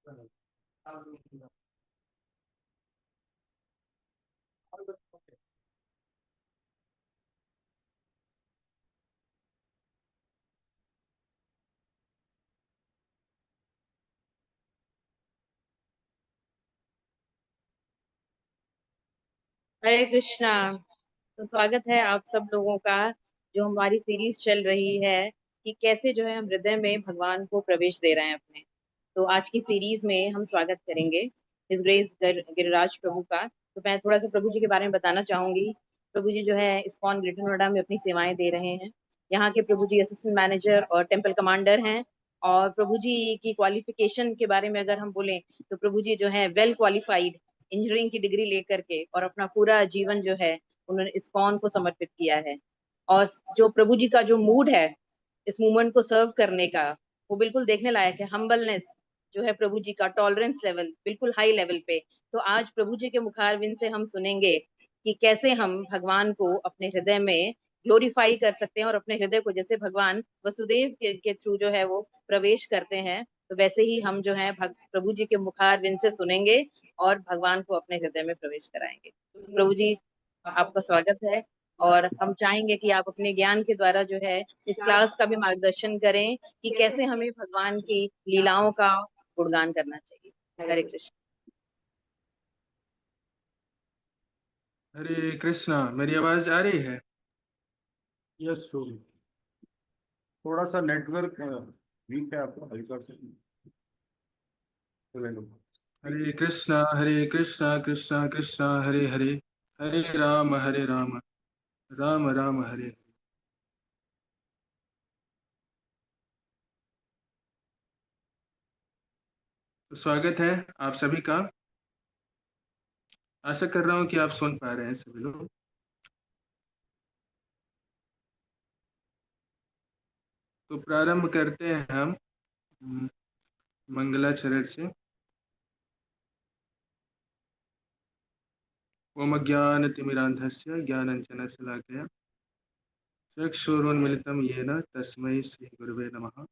हरे कृष्णा। तो स्वागत है आप सब लोगों का। जो हमारी सीरीज चल रही है कि कैसे जो है हम हृदय में भगवान को प्रवेश दे रहे हैं अपने। तो आज की सीरीज में हम स्वागत करेंगे इस ग्रेस गिरिराज प्रभु का। तो मैं थोड़ा सा प्रभु जी के बारे में बताना चाहूंगी। प्रभु जी जो है इस्कॉन ग्रेटर नोएडा में अपनी सेवाएं दे रहे हैं। यहाँ के प्रभु जी असिस्टेंट मैनेजर और टेम्पल कमांडर हैं। और प्रभु जी की क्वालिफिकेशन के बारे में अगर हम बोलें तो प्रभु जी जो है वेल क्वालिफाइड इंजीनियरिंग की डिग्री लेकर के और अपना पूरा जीवन जो है उन्होंने इस्कॉन को समर्पित किया है। और जो प्रभु जी का जो मूड है इस मूवमेंट को सर्व करने का, वो बिल्कुल देखने लायक है। हम्बलनेस जो है प्रभु जी का, टॉलरेंस लेवल बिल्कुल हाई लेवल पे। तो आज प्रभु जी के मुखारविंद से हम सुनेंगे कि कैसे हम भगवान को अपने हृदय में ग्लोरीफाई कर सकते हैं और अपने हृदय को जैसे भगवान वसुदेव के थ्रू जो है वो प्रवेश करते हैं, तो वैसे ही हम जो है प्रभु जी के मुखारविंद से सुनेंगे और भगवान को अपने हृदय में प्रवेश कराएंगे। प्रभु जी, आपका स्वागत है। और हम चाहेंगे कि आप अपने ज्ञान के द्वारा जो है इस क्लास का भी मार्गदर्शन करें कि कैसे हमें भगवान की लीलाओं का गुणगान करना चाहिए। हरे कृष्ण। हरे कृष्णा। मेरी आवाज आ रही है? यस प्रभु, थोड़ा सा नेटवर्क वीक है आपका, हल्का सा ले लो। हरे कृष्णा कृष्णा कृष्णा हरे हरे, हरे राम राम राम हरे। तो स्वागत है आप सभी का। आशा कर रहा हूँ कि आप सुन पा रहे हैं सभी लोग। तो प्रारंभ करते हैं हम मंगलाचरण से। ओम अज्ञानतिमिरान्धस्य ज्ञानाञ्जनशलाकया चक्षुरुन्मिलितं येन तस्मै श्रीगुरवे नमः।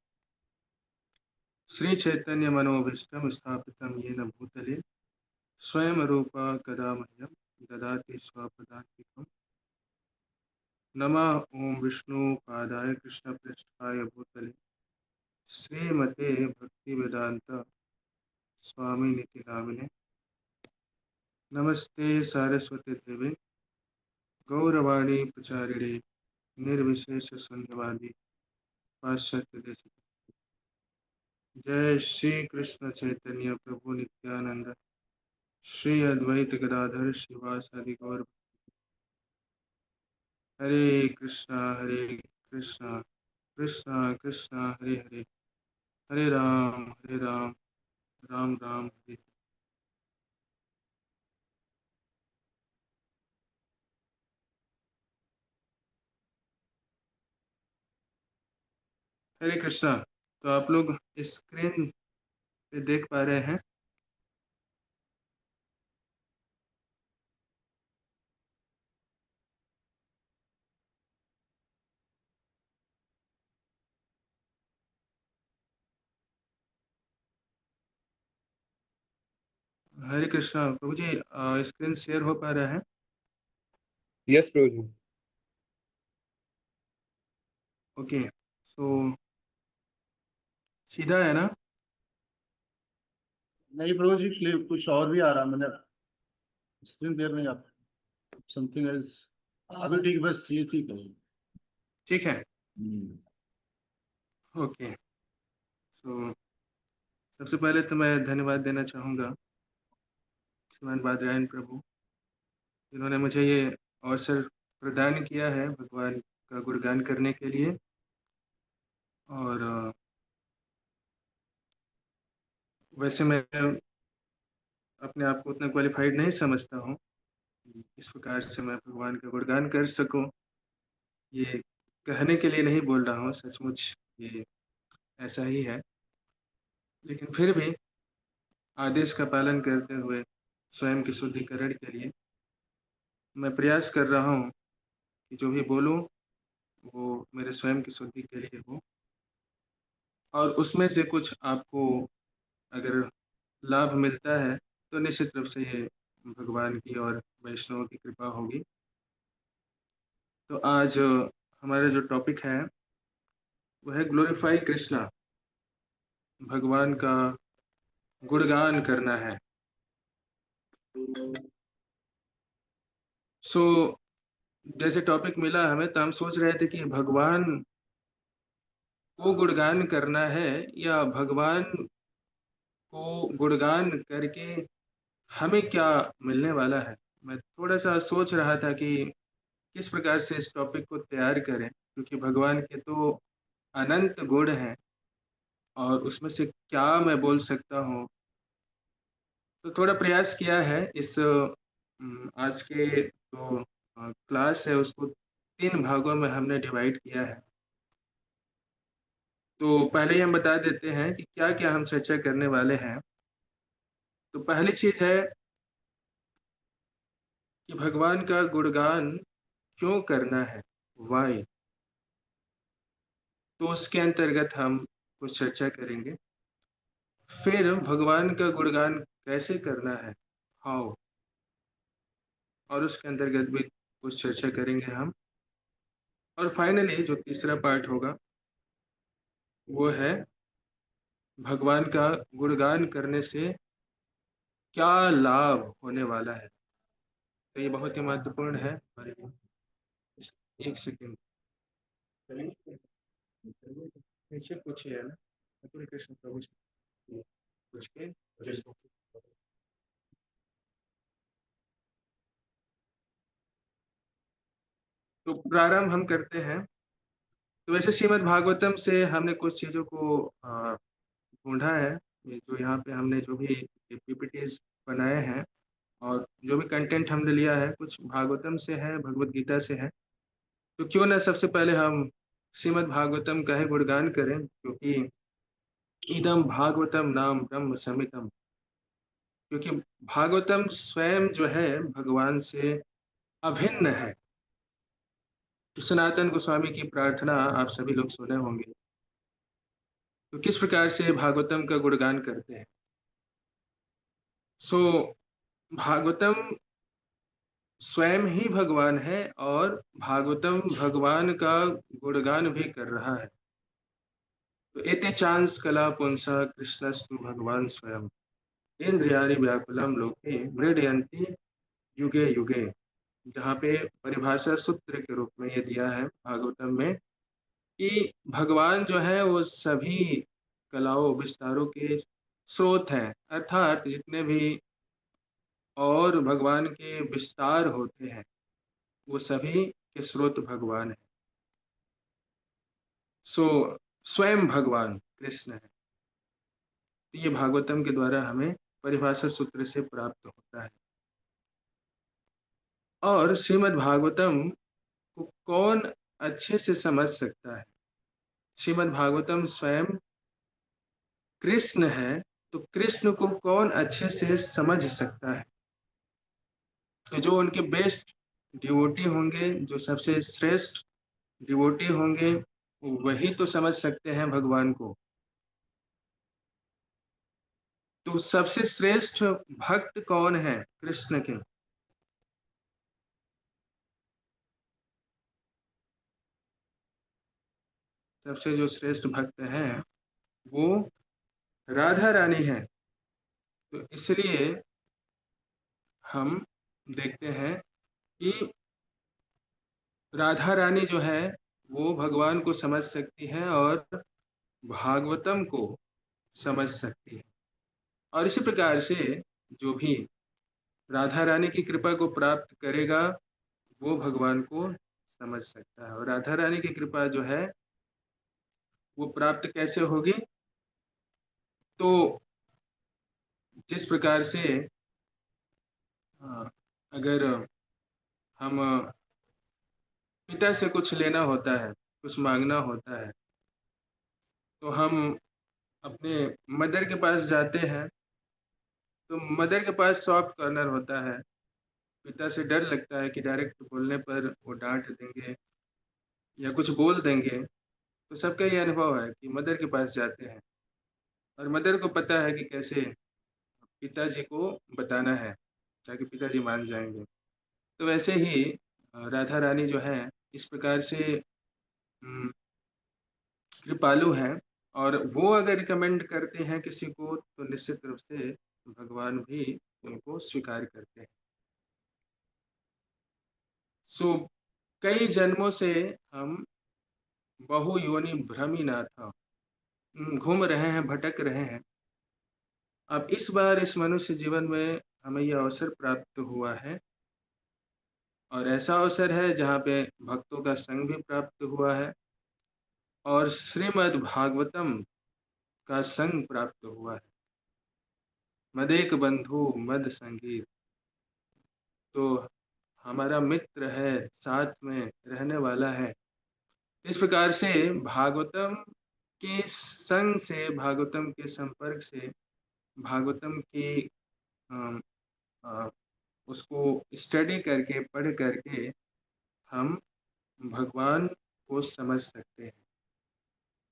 श्रीचैतन्यमनोभीष्टं स्थापितं येन भूतले स्वयं रूपा कदा मह्यं ददाति स्वपदान्तिकम्। नमः ओम विष्णुपादाय कृष्णप्रेष्ठाय भूतले श्रीमते भक्तिवेदांत स्वामी निति नामिने। नमस्ते सारस्वती देवे गौरवाणी प्रचारिणे निर्विशेष शून्यवादी पाश्चात्य देश। जय श्री कृष्ण चैतन्य प्रभु नित्यानंद श्री अद्वैत गदाधर शिवासादि गौर। हरे कृष्णा कृष्णा कृष्णा हरे हरे, हरे राम राम राम हरे। हरे कृष्णा। तो आप लोग स्क्रीन पे देख पा रहे हैं? हरे कृष्णा प्रभु जी, स्क्रीन शेयर हो पा रहा है? यस प्रभु जी। ओके, तो सीधा है ना? नहीं प्रभु जी, क्लिप कुछ और भी आ रहा, मैंने स्क्रीन देर नहीं आता, समथिंग एल्स। अभी ठीक, बस ये ठीक है। ठीक है। ओके, सो सबसे पहले तो मैं धन्यवाद देना चाहूँगा श्रीमान बादरायण प्रभु, जिन्होंने मुझे ये अवसर प्रदान किया है भगवान का गुणगान करने के लिए। और वैसे मैं अपने आप को उतना क्वालिफाइड नहीं समझता हूँ इस प्रकार से मैं भगवान का गुणगान कर सकूं। ये कहने के लिए नहीं बोल रहा हूँ, सचमुच ये ऐसा ही है। लेकिन फिर भी आदेश का पालन करते हुए स्वयं के शुद्धिकरण के लिए मैं प्रयास कर रहा हूँ कि जो भी बोलूँ वो मेरे स्वयं की शुद्धि के लिए हो। और उसमें से कुछ आपको अगर लाभ मिलता है, तो निश्चित रूप से ये भगवान की और वैष्णवों की कृपा होगी। तो आज हमारा जो टॉपिक है, वो है ग्लोरीफाई कृष्णा, भगवान का गुणगान करना है। सो जैसे टॉपिक मिला हमें, तो हम सोच रहे थे कि भगवान को गुणगान करना है या भगवान को गुणगान करके हमें क्या मिलने वाला है। मैं थोड़ा-सा सोच रहा था कि किस प्रकार से इस टॉपिक को तैयार करें, क्योंकि भगवान के तो अनंत गुण हैं और उसमें से क्या मैं बोल सकता हूँ। तो थोड़ा प्रयास किया है इस आज के जो क्लास है उसको 3 भागों में हमने डिवाइड किया है। तो पहले ही हम बता देते हैं कि क्या-क्या हम चर्चा करने वाले हैं। तो पहली चीज़ है कि भगवान का गुणगान क्यों करना है? व्हाय? तो उसके अंतर्गत हम कुछ चर्चा करेंगे। फिर भगवान का गुणगान कैसे करना है? हाउ? और उसके अंतर्गत भी कुछ चर्चा करेंगे हम। और फाइनली जो तीसरा पार्ट होगा, वो है भगवान का गुणगान करने से क्या लाभ होने वाला है। तो ये बहुत ही महत्वपूर्ण है हमारे लिए। 1 सेकंड। नीचे पूछिए ना, हरे कृष्ण प्रभु से पूछ के। तो प्रारंभ हम करते हैं। तो वैसे श्रीमद् भागवतम से हमने कुछ चीज़ों को ढूँढा है। ये जो यहाँ पे हमने जो भी पीपीटीज़ बनाए हैं और जो भी कंटेंट हमने लिया है, कुछ भागवतम से है, भगवद गीता से है। तो क्यों ना सबसे पहले हम श्रीमद् भागवतम का ही गुणगान करें, क्योंकि इदम भागवतम नाम ब्रह्म समितम। क्योंकि भागवतम स्वयं जो है भगवान से अभिन्न है। तो सनातन गोस्वामी की प्रार्थना आप सभी लोग सुने होंगे। तो किस प्रकार से भागवतम का गुणगान करते हैं। सो भागवतम स्वयं ही भगवान है और भागवतम भगवान का गुणगान भी कर रहा है। तो एते चांस कला पुंसा कृष्णस्तु भगवान स्वयं इंद्रियाणि व्याकुलम लोके मृडयन्ति युगे युगे। जहाँ पे परिभाषा सूत्र के रूप में ये दिया है भागवतम में कि भगवान जो है वो सभी कलाओं विस्तारों के स्रोत हैं, अर्थात जितने भी और भगवान के विस्तार होते हैं वो सभी के स्रोत भगवान है। सो स्वयं भगवान कृष्ण है। तो ये भागवतम के द्वारा हमें परिभाषा सूत्र से प्राप्त होता है। और श्रीमद् भागवतम को कौन अच्छे से समझ सकता है। श्रीमद् भागवतम स्वयं कृष्ण है, तो कृष्ण को कौन अच्छे से समझ सकता है। तो जो उनके बेस्ट डिवोटी होंगे, जो सबसे श्रेष्ठ डिवोटी होंगे, वही तो समझ सकते हैं भगवान को। तो सबसे श्रेष्ठ भक्त कौन है कृष्ण के। सबसे जो श्रेष्ठ भक्त हैं वो राधा रानी है। तो इसलिए हम देखते हैं कि राधा रानी जो है वो भगवान को समझ सकती है और भागवतम को समझ सकती है। और इसी प्रकार से जो भी राधा रानी की कृपा को प्राप्त करेगा वो भगवान को समझ सकता है। और राधा रानी की कृपा जो है वो प्राप्त कैसे होगी। तो जिस प्रकार से अगर हम पिता से कुछ लेना होता है, कुछ मांगना होता है, तो हम अपने मदर के पास जाते हैं। तो मदर के पास सॉफ्ट कॉर्नर होता है। पिता से डर लगता है कि डायरेक्ट बोलने पर वो डांट देंगे या कुछ बोल देंगे। तो सबका ये अनुभव है कि मदर के पास जाते हैं और मदर को पता है कि कैसे पिताजी को बताना है, ताकि पिताजी मान जाएँगे। तो वैसे ही राधा रानी जो हैं, इस प्रकार से उम, कृपालु हैं और वो अगर रिकमेंड करते हैं किसी को, तो निश्चित रूप से भगवान भी उनको स्वीकार करते हैं। सो कई जन्मों से हम बहु योनि भ्रमिनाथ घूम रहे हैं, भटक रहे हैं। अब इस बार इस मनुष्य जीवन में हमें ये अवसर प्राप्त हुआ है और ऐसा अवसर है जहाँ पे भक्तों का संग भी प्राप्त हुआ है और श्रीमद् भागवतम का संग प्राप्त हुआ है। मदेक बंधु मद संगी, तो हमारा मित्र है, साथ में रहने वाला है। इस प्रकार से भागवतम के संग से, भागवतम के संपर्क से, भागवतम की अ अ, उसको स्टडी करके, पढ़ करके हम भगवान को समझ सकते हैं।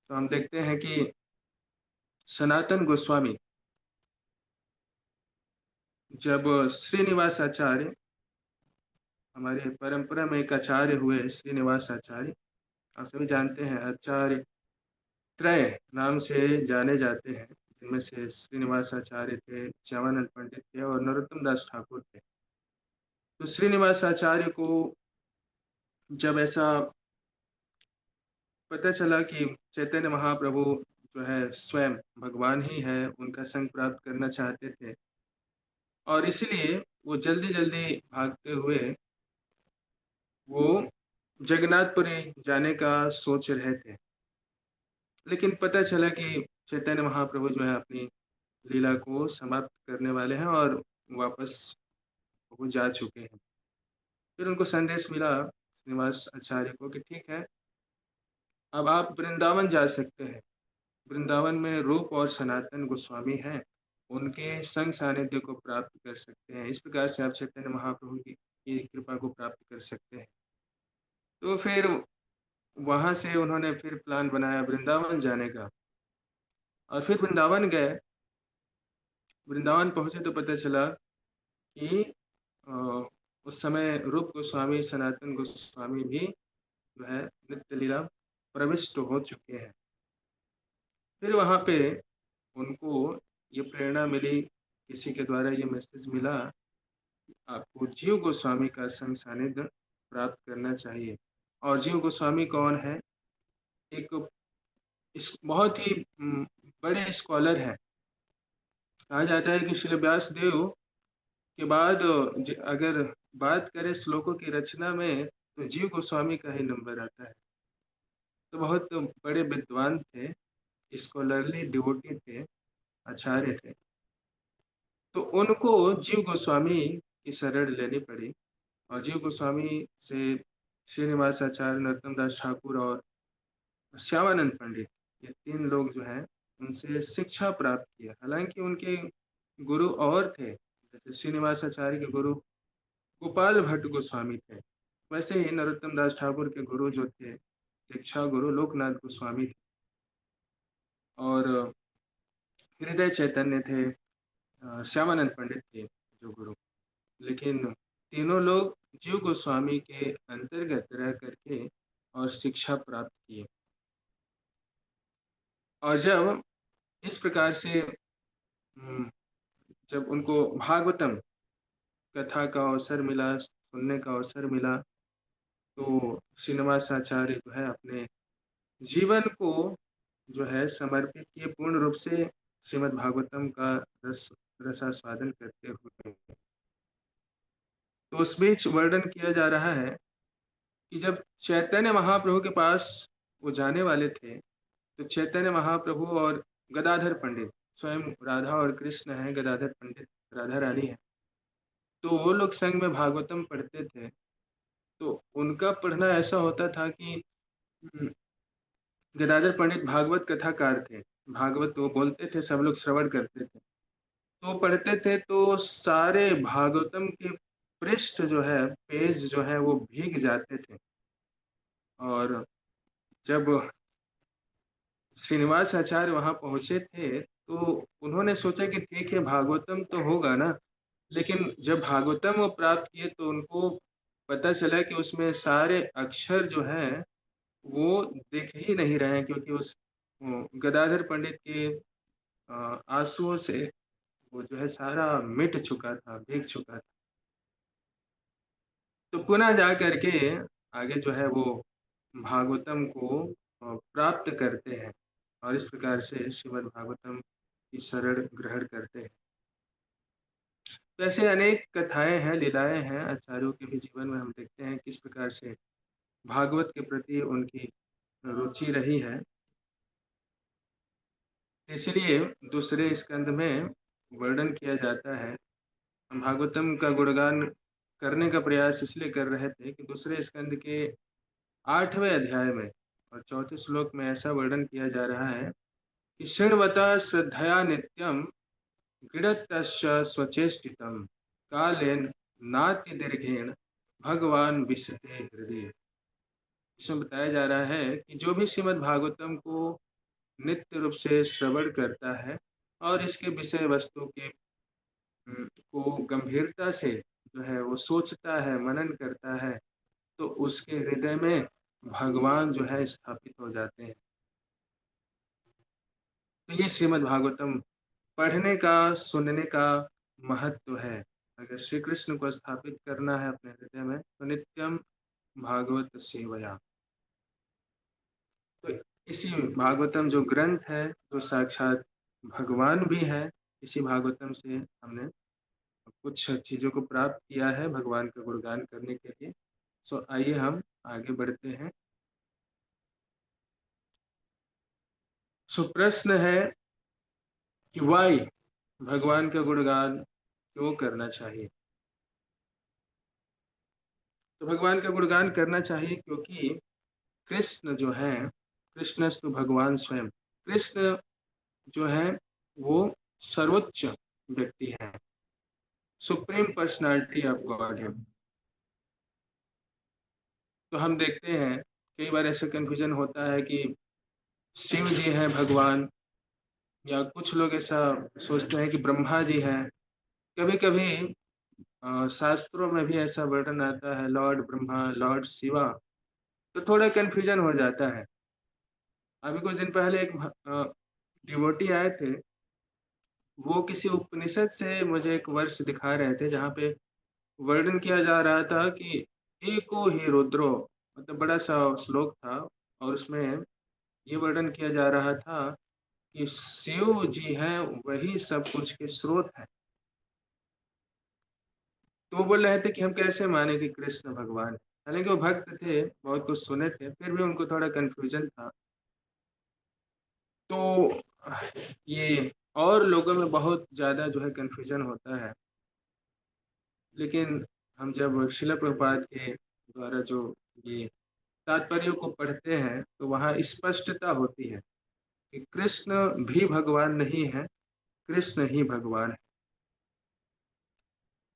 तो हम देखते हैं कि सनातन गोस्वामी जब श्रीनिवास आचार्य, हमारे परंपरा में एक आचार्य हुए श्रीनिवास आचार्य, आप सभी जानते हैं आचार्य त्रय नाम से जाने जाते हैं। इनमें से श्रीनिवास आचार्य थे, श्यामानंद पंडित थे और नरोत्तम दास ठाकुर थे। तो श्रीनिवास आचार्य को जब ऐसा पता चला कि चैतन्य महाप्रभु जो है स्वयं भगवान ही है, उनका संग प्राप्त करना चाहते थे और इसलिए वो जल्दी-जल्दी भागते हुए वो जगन्नाथपुरी जाने का सोच रहे थे। लेकिन पता चला कि चैतन्य महाप्रभु जो है अपनी लीला को समाप्त करने वाले हैं और वापस वो जा चुके हैं। फिर उनको संदेश मिला श्रीनिवास आचार्य को कि ठीक है, अब आप वृंदावन जा सकते हैं। वृंदावन में रूप और सनातन गोस्वामी हैं, उनके संग सानिध्य को प्राप्त कर सकते हैं। इस प्रकार से आप चैतन्य महाप्रभु की कृपा को प्राप्त कर सकते हैं। तो फिर वहाँ से उन्होंने फिर प्लान बनाया वृंदावन जाने का और फिर वृंदावन गए। वृंदावन पहुँचे तो पता चला कि अ, उस समय रूप गोस्वामी, सनातन गोस्वामी भी जो है नित्य लीला प्रविष्ट हो चुके हैं। फिर वहाँ पे उनको ये प्रेरणा मिली, किसी के द्वारा ये मैसेज मिला, आपको जीव गोस्वामी का संग सानिध्य प्राप्त करना चाहिए। और जीव गोस्वामी कौन है? एक इस बहुत ही बड़े स्कॉलर हैं। कहा जाता है कि श्रील व्यासदेव के बाद अगर बात करें श्लोकों की रचना में, तो जीव गोस्वामी का ही नंबर आता है। तो बहुत बड़े विद्वान थे, स्कॉलरली डिवोटी थे, आचार्य थे। तो उनको जीव गोस्वामी की शरण लेनी पड़ी और जीव गोस्वामी से श्रीनिवास आचार्य, नरोत्तम दास ठाकुर और श्यामानंद पंडित, ये 3 लोग जो हैं, उनसे शिक्षा प्राप्त किया। हालाँकि उनके गुरु और थे, जैसे श्रीनिवास आचार्य के गुरु गोपाल भट्ट गोस्वामी थे। वैसे ही नरोत्तम दास ठाकुर के गुरु जो थे, शिक्षा गुरु लोकनाथ गोस्वामी थे और हृदय चैतन्य थे, श्यामानंद पंडित थे जो गुरु। लेकिन तीनों लोग जीव गोस्वामी के अंतर्गत रह करके और शिक्षा प्राप्त किए। और जब इस प्रकार से जब उनको भागवतम कथा का अवसर मिला, सुनने का अवसर मिला, तो श्रीनिवास आचार्य जो है अपने जीवन को जो है समर्पित किए पूर्ण रूप से श्रीमद् भागवतम का रसास्वादन करते हुए। तो उस बीच वर्णन किया जा रहा है कि जब चैतन्य महाप्रभु के पास वो जाने वाले थे, तो चैतन्य महाप्रभु और गदाधर पंडित, स्वयं राधा और कृष्ण हैं, गदाधर पंडित राधा रानी है, तो वो लोग संग में भागवतम पढ़ते थे। तो उनका पढ़ना ऐसा होता था कि गदाधर पंडित भागवत कथाकार थे। भागवत वो बोलते थे, सब लोग श्रवण करते थे। तो पढ़ते थे तो सारे भागवतम के पृष्ठ जो है, पेज जो है वो भीग जाते थे। और जब श्रीनिवास आचार्य वहाँ पहुँचे थे, तो उन्होंने सोचा कि ठीक है भागवतम तो होगा ना, लेकिन जब भागवतम वो प्राप्त किए तो उनको पता चला कि उसमें सारे अक्षर जो हैं, वो दिख ही नहीं रहे हैं क्योंकि उस गदाधर पंडित के आँसुओं से वो जो है सारा मिट चुका था, भीग चुका था। तो पुनः जा कर के आगे जो है वो भागवतम को प्राप्त करते हैं और इस प्रकार से श्रीमद् भागवतम की शरण ग्रहण करते हैं। तो ऐसे अनेक कथाएँ हैं, लीलाएँ हैं, आचार्यों के भी जीवन में हम देखते हैं किस प्रकार से भागवत के प्रति उनकी रुचि रही है। इसलिए दूसरे स्कंद में वर्णन किया जाता है। हम भागवतम का गुणगान करने का प्रयास इसलिए कर रहे थे कि दूसरे स्कंद के 8वें अध्याय में और चौथे श्लोक में ऐसा वर्णन किया जा रहा है कि शृण्वता श्रद्धया नित्यम गृढ़तस्य स्वचेष्टितम कालेन नाति दीर्घेण भगवान विशते हृदय। इसमें बताया जा रहा है कि जो भी श्रीमद् भागवतम को नित्य रूप से श्रवण करता है और इसके विषय वस्तु के को गंभीरता से जो है वो सोचता है, मनन करता है, तो उसके हृदय में भगवान जो है स्थापित हो जाते हैं। तो ये श्रीमद् भागवतम पढ़ने का, सुनने का महत्व है। अगर श्री कृष्ण को स्थापित करना है अपने हृदय में तो नित्यम भागवत सेवया। तो इसी भागवतम जो ग्रंथ है, जो साक्षात भगवान भी है, इसी भागवतम से हमने कुछ चीज़ों को प्राप्त किया है भगवान का गुणगान करने के लिए। सो आइए हम आगे बढ़ते हैं। सो प्रश्न है कि वाई भगवान का गुणगान क्यों करना चाहिए? तो भगवान का गुणगान करना चाहिए क्योंकि कृष्ण जो है, कृष्णस्तु भगवान स्वयं, कृष्ण जो है वो सर्वोच्च व्यक्ति है, सुप्रीम पर्सनालिटी ऑफ गॉड है। तो हम देखते हैं कई बार ऐसा कंफ्यूजन होता है कि शिव जी हैं भगवान, या कुछ लोग ऐसा सोचते हैं कि ब्रह्मा जी हैं। कभी-कभी शास्त्रों में भी ऐसा वर्णन आता है लॉर्ड ब्रह्मा, लॉर्ड शिवा, तो थोड़ा कंफ्यूजन हो जाता है। अभी कुछ दिन पहले एक डिवोटी आए थे, वो किसी उपनिषद से मुझे एक वर्ष दिखा रहे थे जहाँ पे वर्णन किया जा रहा था कि एको ही रुद्रो, मतलब बड़ा सा श्लोक था और उसमें ये वर्णन किया जा रहा था कि शिव जी हैं वही सब कुछ के स्रोत हैं। तो वो बोल रहे थे कि हम कैसे माने कि कृष्ण भगवान है। हालांकि वो भक्त थे, बहुत कुछ सुने थे, फिर भी उनको थोड़ा कंफ्यूजन था। तो ये और लोगों में बहुत ज़्यादा जो है कंफ्यूजन होता है, लेकिन हम जब शिला प्रभुपाद के द्वारा जो ये तात्पर्यों को पढ़ते हैं तो वहाँ स्पष्टता होती है कि कृष्ण भी भगवान नहीं है, कृष्ण ही भगवान है।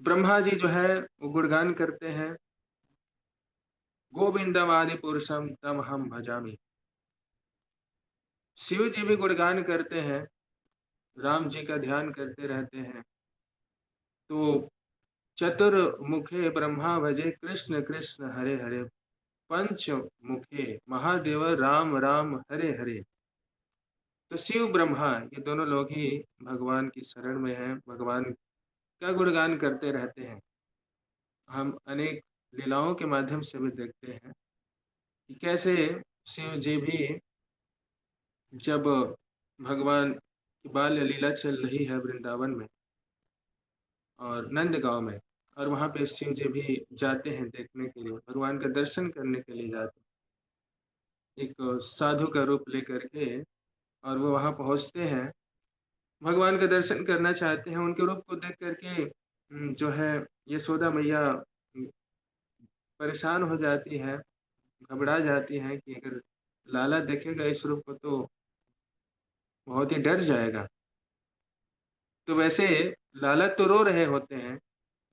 ब्रह्मा जी जो है वो गुणगान करते हैं, गोविंदम आदि पुरुषम तम हम भजामि। शिव जी भी गुणगान करते हैं, राम जी का ध्यान करते रहते हैं। तो चतुर्मुखे ब्रह्मा भजे कृष्ण कृष्ण हरे हरे, पंच मुखे महादेव राम राम हरे हरे। तो शिव ब्रह्मा ये दोनों लोग ही भगवान की शरण में हैं, भगवान का गुणगान करते रहते हैं। हम अनेक लीलाओं के माध्यम से भी देखते हैं कि कैसे शिव जी भी जब भगवान की बाल लीला चल रही है वृंदावन में और नंदगांव में, और वहाँ पे शिव जी भी जाते हैं देखने के लिए, भगवान का दर्शन करने के लिए जाते हैं एक साधु का रूप लेकर के, और वो वहाँ पहुँचते हैं, भगवान का दर्शन करना चाहते हैं। उनके रूप को देख करके जो है यशोदा मैया परेशान हो जाती हैं, घबरा जाती हैं कि अगर लाला देखेगा इस रूप को तो बहुत ही डर जाएगा। तो वैसे लाला तो रो रहे होते हैं,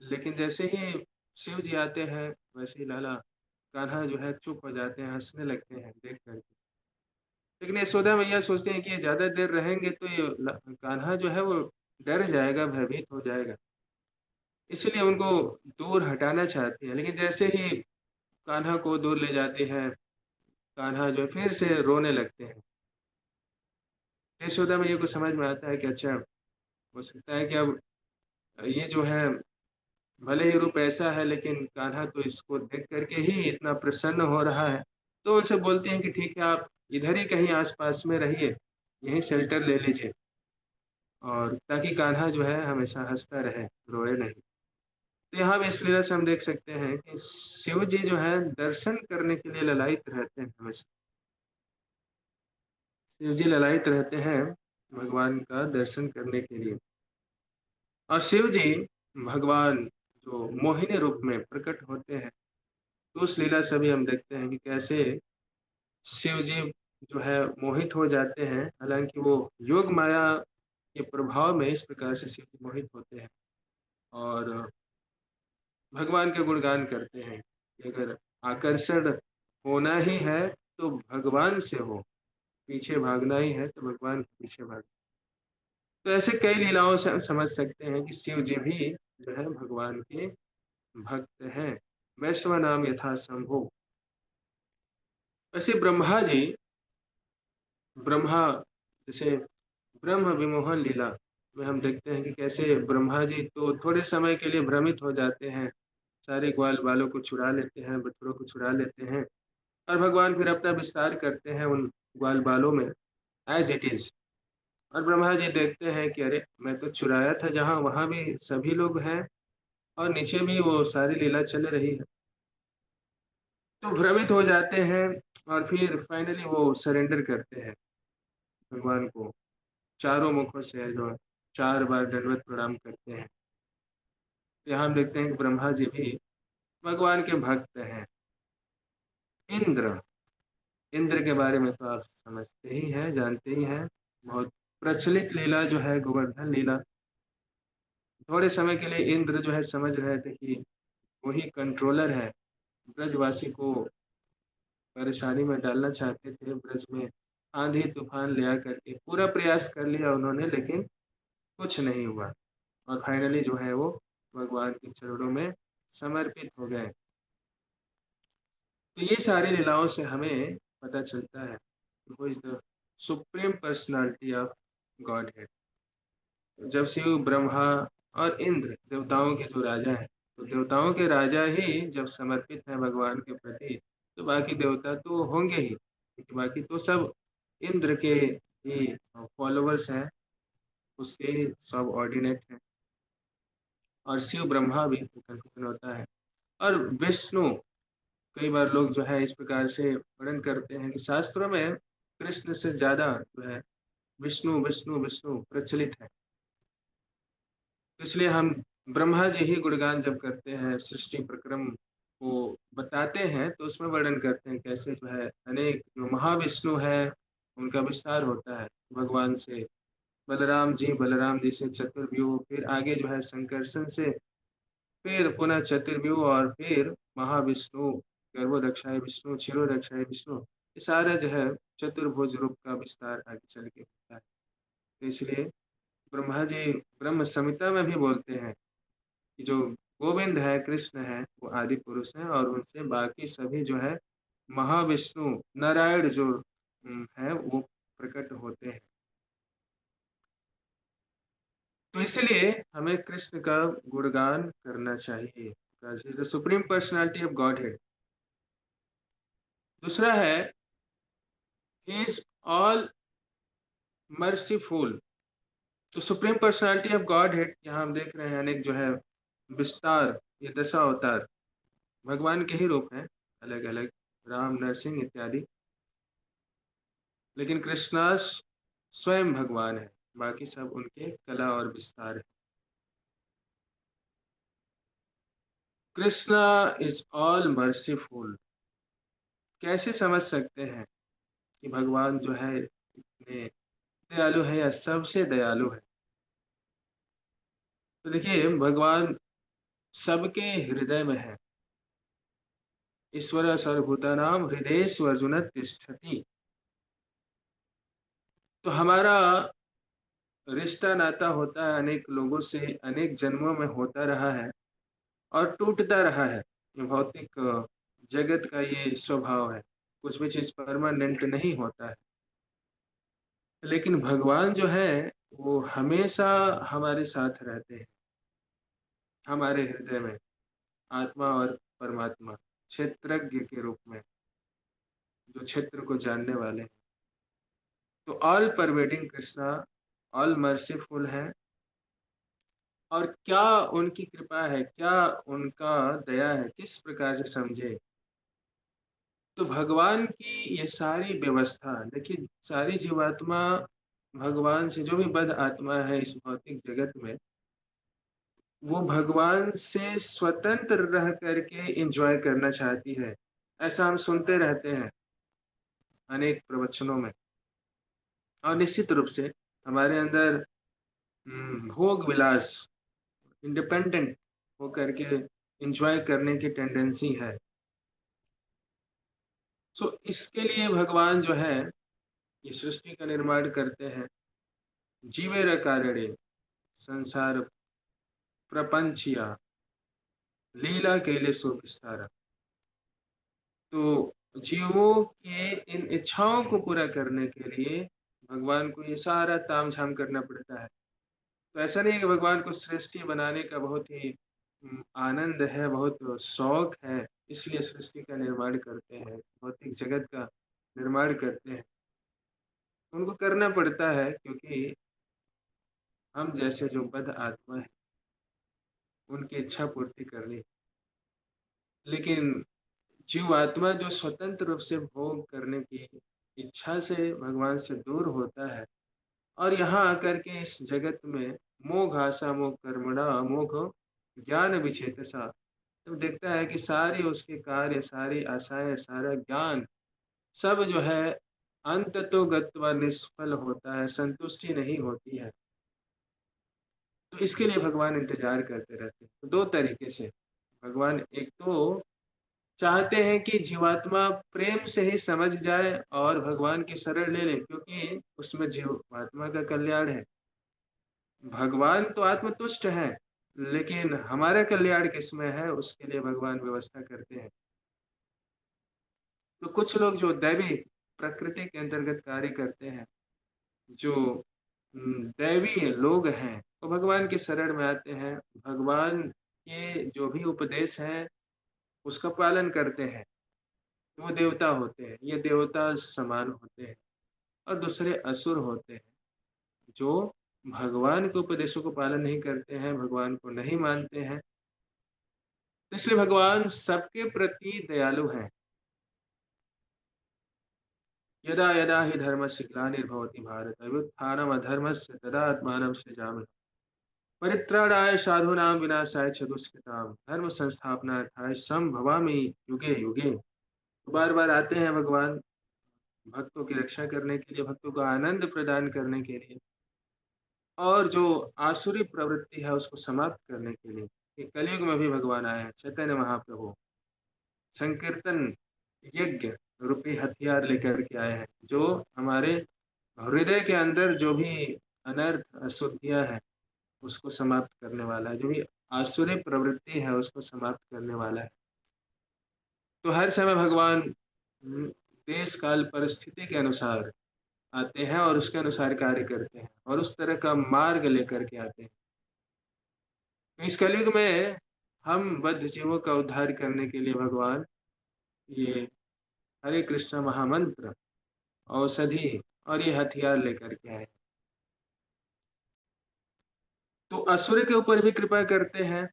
लेकिन जैसे ही शिव जी आते हैं वैसे ही लाला कान्हा जो है चुप हो जाते हैं, हंसने लगते हैं देख कर के। लेकिन यशोदा मैया सोचती हैं कि ये ज़्यादा देर रहेंगे तो ये कान्हा जो है वो डर जाएगा, भयभीत हो जाएगा। इसलिए उनको दूर हटाना चाहती हैं, लेकिन जैसे ही कान्हा को दूर ले जाती हैं, कान्हा जो है फिर से रोने लगते हैं। यशोदा मैया को समझ में आता है कि अच्छा, हो सकता है कि अब ये जो है भले ही रूप ऐसा है, लेकिन कान्हा तो इसको देख कर के ही इतना प्रसन्न हो रहा है। तो उनसे बोलती हैं कि ठीक है, आप इधर ही कहीं आस-पास में रहिए, यहीं शेल्टर ले लीजिए, और ताकि कान्हा जो है हमेशा हँसता रहे, रोए नहीं। तो यहाँ भी इस लीला से हम देख सकते हैं कि शिव जी जो है दर्शन करने के लिए ललायित रहते हैं हमेशा। शिव जी ललायित रहते हैं भगवान का दर्शन करने के लिए। और शिव जी भगवान जो मोहिनी रूप में प्रकट होते हैं, तो उस लीला से भी हम देखते हैं कि कैसे शिव जी जो है मोहित हो जाते हैं। हालाँकि वो योग माया के प्रभाव में इस प्रकार से शिव जी मोहित होते हैं और भगवान के गुणगान करते हैं कि अगर आकर्षण होना ही है तो भगवान से हो, पीछे भागना ही है तो भगवान के पीछे भागो। तो ऐसे कई लीलाओं से हम समझ सकते हैं कि शिव जी भी जो है भगवान के भक्त हैं। वैश्व नाम यथा शंभु। वैसे ब्रह्मा जैसे ब्रह्म विमोहन लीला में हम देखते हैं कि कैसे ब्रह्मा जी तो थोड़े समय के लिए भ्रमित हो जाते हैं, सारे ग्वाल बालों को छुड़ा लेते हैं, बछड़ों को छुड़ा लेते हैं, और भगवान फिर अपना विस्तार करते हैं उन ग्वाल बालों में एज इट इज। और ब्रह्मा जी देखते हैं कि अरे, मैं तो चुराया था जहाँ, वहां भी सभी लोग हैं और नीचे भी वो सारी लीला चल रही है। तो भ्रमित हो जाते हैं और फिर फाइनली वो सरेंडर करते हैं भगवान को, चारों मुखों से जो है 4 बार दंडवत प्रणाम करते हैं। तो यहाँ हम देखते हैं कि ब्रह्मा जी भी भगवान के भक्त हैं। इंद्र इंद्र के बारे में तो आप समझते ही हैं, जानते ही हैं। बहुत प्रचलित लीला जो है गोवर्धन लीला। थोड़े समय के लिए इंद्र जो है समझ रहे थे कि वही कंट्रोलर है, ब्रजवासी को परेशानी में डालना चाहते थे। ब्रज में आंधी तूफान ले आकर के पूरा प्रयास कर लिया उन्होंने, लेकिन कुछ नहीं हुआ और फाइनली जो है वो भगवान के चरणों में समर्पित हो गए। तो ये सारी लीलाओं से हमें पता चलता है who is the supreme personality of God है। जब शिव ब्रह्मा और इंद्र देवताओं के जो राजा हैं, तो देवताओं के राजा ही जब समर्पित हैं भगवान के प्रति, तो बाकी देवता तो होंगे ही, क्योंकि बाकी तो सब इंद्र के ही फॉलोवर्स हैं, उसके ही सब ऑर्डिनेट हैं। और शिव ब्रह्मा भी कंफ्यूजन होता है। और विष्णु, कई बार लोग जो है इस प्रकार से वर्णन करते हैं कि शास्त्रों में कृष्ण से ज्यादा जो है विष्णु विष्णु विष्णु प्रचलित है। इसलिए हम ब्रह्मा जी ही गुणगान जब करते हैं, सृष्टि प्रक्रम को बताते हैं, तो उसमें वर्णन करते हैं कैसे जो है अनेक जो महाविष्णु है उनका विस्तार होता है भगवान से। बलराम जी से चतुर्व्यूह, फिर आगे जो है संकर्षण से, फिर पुनः चतुर्व्यूह, और फिर महाविष्णु, गर्भोदक्षाय विष्णु, क्षीरोदक्षाय विष्णु, ये सारा जो है चतुर्भुज रूप का विस्तार आगे चल के होता है। तो इसलिए ब्रह्मा जी ब्रह्म संहिता में भी बोलते हैं कि जो गोविंद है, कृष्ण है, वो आदि पुरुष है, और उनसे बाकी सभी जो है महाविष्णु नारायण जो है वो प्रकट होते हैं। तो इसलिए हमें कृष्ण का गुणगान करना चाहिए, because he is the supreme personality of godhead. दूसरा है ही इज ऑल मर्सीफुल। तो सुप्रीम पर्सनालिटी ऑफ गॉडहेड यहाँ हम देख रहे हैं अनेक जो है विस्तार, ये दशा अवतार भगवान के ही रूप हैं, अलग अलग, राम, नरसिंह इत्यादि। लेकिन कृष्णा स्वयं भगवान है, बाकी सब उनके कला और विस्तार है। Krishna is all merciful. कैसे समझ सकते हैं कि भगवान जो है इतने दयालु है या सबसे दयालु है? तो देखिए, भगवान सबके हृदय में है। ईश्वर सर्वभूतानां हृदयेषु अर्जुन तिष्ठति। तो हमारा रिश्ता नाता होता है अनेक लोगों से, अनेक जन्मों में होता रहा है और टूटता रहा है। ये भौतिक जगत का ये स्वभाव है। कुछ भी चीज़ परमानेंट नहीं होता है। लेकिन भगवान जो है, वो हमेशा हमारे साथ रहते हैं, हमारे हृदय में, आत्मा और परमात्मा, क्षेत्रज्ञ के रूप में, जो क्षेत्र को जानने वाले हैं। तो all pervading Krishna, all merciful है। और क्या उनकी कृपा है, क्या उनका दया है, किस प्रकार से समझे। तो भगवान की ये सारी व्यवस्था देखिए, सारी जीवात्मा भगवान से, जो भी बद्ध आत्मा है इस भौतिक जगत में, वो भगवान से स्वतंत्र रह करके एंजॉय करना चाहती है। ऐसा हम सुनते रहते हैं अनेक प्रवचनों में। और निश्चित रूप से हमारे अंदर भोग विलास, इंडिपेंडेंट होकर के एंजॉय करने की टेंडेंसी है। सो इसके लिए भगवान जो है, ये सृष्टि का निर्माण करते हैं। जीवेर कारणे संसार प्रपंचिया लीला केले सो विस्तारा। तो जीवों के इन इच्छाओं को पूरा करने के लिए भगवान को ये सारा तामझाम करना पड़ता है। तो ऐसा नहीं है कि भगवान को सृष्टि बनाने का बहुत ही आनंद है, बहुत शौक है, इसलिए सृष्टि का निर्माण करते हैं, भौतिक जगत का निर्माण करते हैं। उनको करना पड़ता है क्योंकि हम जैसे जो बद्ध आत्मा है, उनकी इच्छा पूर्ति करनी। लेकिन जीव आत्मा जो स्वतंत्र रूप से भोग करने की इच्छा से भगवान से दूर होता है और यहाँ आकर के इस जगत में मोघ आशा मोघ कर्मणा मोघ ज्ञान विचेतसा, तो देखता है कि सारे उसके कार्य, सारी आशाएं, सारा ज्ञान सब जो है अंत तो गत्वा निष्फल होता है, संतुष्टि नहीं होती है। तो इसके लिए भगवान इंतजार करते रहते हैं। तो दो तरीके से भगवान, एक तो चाहते हैं कि जीवात्मा प्रेम से ही समझ जाए और भगवान की शरण ले ले, क्योंकि उसमें जीवात्मा का कल्याण है। भगवान तो आत्मतुष्ट है, लेकिन हमारा कल्याण किसमें है, उसके लिए भगवान व्यवस्था करते हैं। तो कुछ लोग जो दैवी प्रकृति के अंतर्गत कार्य करते हैं, जो दैवी लोग हैं, वो भगवान की शरण में आते हैं, भगवान के जो भी उपदेश हैं उसका पालन करते हैं। वो देवता होते हैं, ये देवता समान होते हैं। और दूसरे असुर होते हैं जो भगवान के उपदेशों को पालन नहीं करते हैं, भगवान को नहीं मानते हैं। तो इसलिए भगवान सबके प्रति दयालु हैं। यदा यदा हि धर्मस्य ग्लानिर्भवति भारत व्युत्थानम् अधर्मस्य तदात्मानं सृजामि परित्राणाय साधूनां विनाशाय च दुष्कृतां धर्म संस्थापनार्थाय संभवामि युगे युगे। तो बार बार आते हैं भगवान भक्तों की रक्षा करने के लिए, भक्तों को आनंद प्रदान करने के लिए, और जो आसुरी प्रवृत्ति है उसको समाप्त करने के लिए। ये कलयुग में भी भगवान आए हैं, चैतन्य महाप्रभु संकीर्तन यज्ञ रूपी हथियार लेकर के आए हैं, जो हमारे हृदय के अंदर जो भी अनर्थ अशुद्धियां हैं उसको समाप्त करने वाला है, जो भी आसुरी प्रवृत्ति है उसको समाप्त करने वाला है। तो हर समय भगवान देश काल परिस्थिति के अनुसार आते हैं और उसके अनुसार कार्य करते हैं और उस तरह का मार्ग लेकर के आते हैं। तो इस कलयुग में हम बद्ध जीवों का उद्धार करने के लिए भगवान ये हरे कृष्ण महामंत्र, औषधि और ये हथियार लेकर के आए। तो असुर के ऊपर भी कृपा करते हैं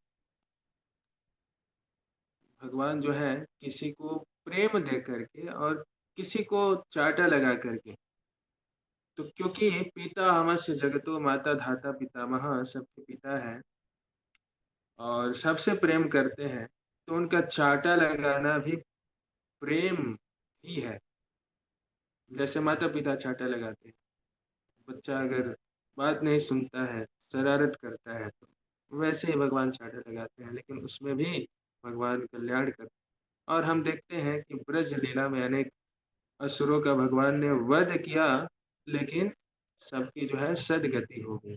भगवान, जो है किसी को प्रेम दे करके और किसी को चाटा लगा करके। तो क्योंकि पिता हमस्य जगतो माता धाता पितामह सबके पिता है और सबसे प्रेम करते हैं, तो उनका चाटा लगाना भी प्रेम ही है। जैसे माता पिता चाटा लगाते हैं, बच्चा अगर बात नहीं सुनता है, शरारत करता है, तो वैसे ही भगवान चाटा लगाते हैं, लेकिन उसमें भी भगवान कल्याण करते हैं। और हम देखते हैं कि ब्रज लीला में अनेक असुरों का भगवान ने वध किया, लेकिन सबकी जो है सदगति हो गई।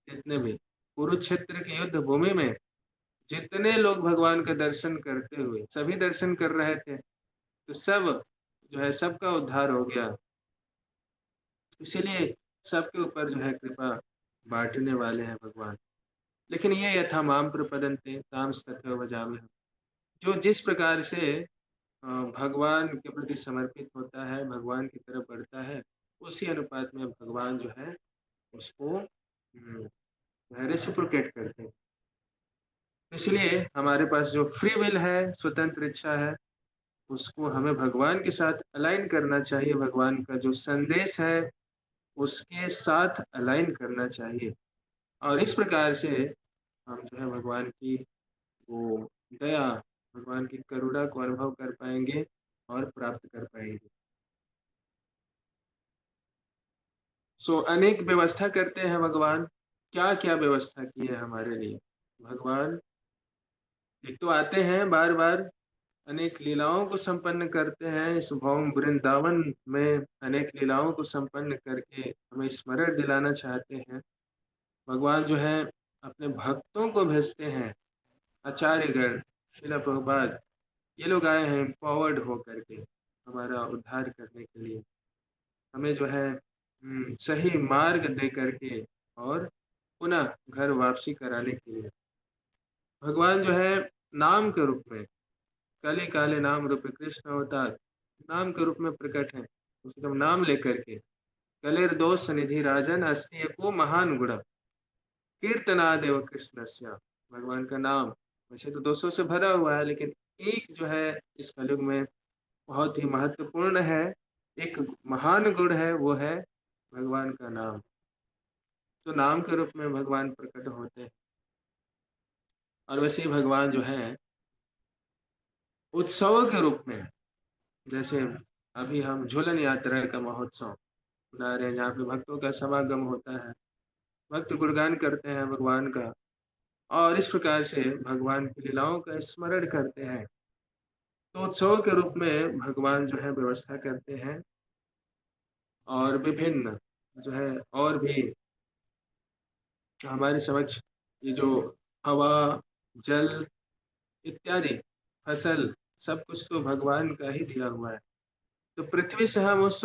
जितने भी कुरुक्षेत्र की युद्ध भूमि में जितने लोग भगवान का दर्शन करते हुए, सभी दर्शन कर रहे थे, तो सब जो है सबका उद्धार हो गया। इसीलिए सबके ऊपर जो है कृपा बांटने वाले हैं भगवान। लेकिन ये यथा माम प्रपद्यन्ते तांस्तथैव भजाम्यहम्। जो जिस प्रकार से भगवान के प्रति समर्पित होता है, भगवान की तरफ बढ़ता है, उसी अनुपात में भगवान जो है उसको रेसिप्रोकेट करते हैं। इसलिए हमारे पास जो फ्री विल है, स्वतंत्र इच्छा है, उसको हमें भगवान के साथ अलाइन करना चाहिए। भगवान का जो संदेश है उसके साथ अलाइन करना चाहिए, और इस प्रकार से हम जो है भगवान की वो दया, भगवान की करुणा को अनुभव कर पाएंगे और प्राप्त कर पाएंगे। अनेक व्यवस्था करते हैं भगवान। क्या क्या व्यवस्था की है हमारे लिए भगवान? एक तो आते हैं बार बार, अनेक लीलाओं को संपन्न करते हैं। इस भौम वृंदावन में अनेक लीलाओं को संपन्न करके हमें स्मरण दिलाना चाहते हैं। भगवान जो है अपने भक्तों को भेजते हैं, आचार्यगण, श्रील प्रभुपाद, ये लोग आए हैं पावर्ड हो करके हमारा उद्धार करने के लिए, हमें जो है सही मार्ग दे करके और पुनः घर वापसी कराने के लिए। भगवान जो है नाम के रूप में, काले काले नाम रूप कृष्ण अवतार नाम के रूप में प्रकट है। उसका नाम लेकर के कलेर दोष निधि राजन अस्ति को महान गुण कीर्तनादेव कृष्णस्य। भगवान का नाम वैसे तो दोषों से भरा हुआ है, लेकिन एक जो है इस कलयुग में बहुत ही महत्वपूर्ण है, एक महान गुण है, वो है भगवान का नाम। तो नाम के रूप में भगवान प्रकट होते हैं। और वैसे ही भगवान जो है उत्सव के रूप में, जैसे अभी हम झूलन यात्रा का महोत्सव मना रहे हैं, जहाँ पे भक्तों का समागम होता है, भक्त गुणगान करते हैं भगवान का, और इस प्रकार से भगवान की लीलाओं का स्मरण करते हैं। तो उत्सव के रूप में भगवान जो है व्यवस्था करते हैं, और विभिन्न जो है और भी हमारे समक्ष ये जो हवा, जल इत्यादि, फसल, सब कुछ तो भगवान का ही दिया हुआ है। तो पृथ्वी से हम उस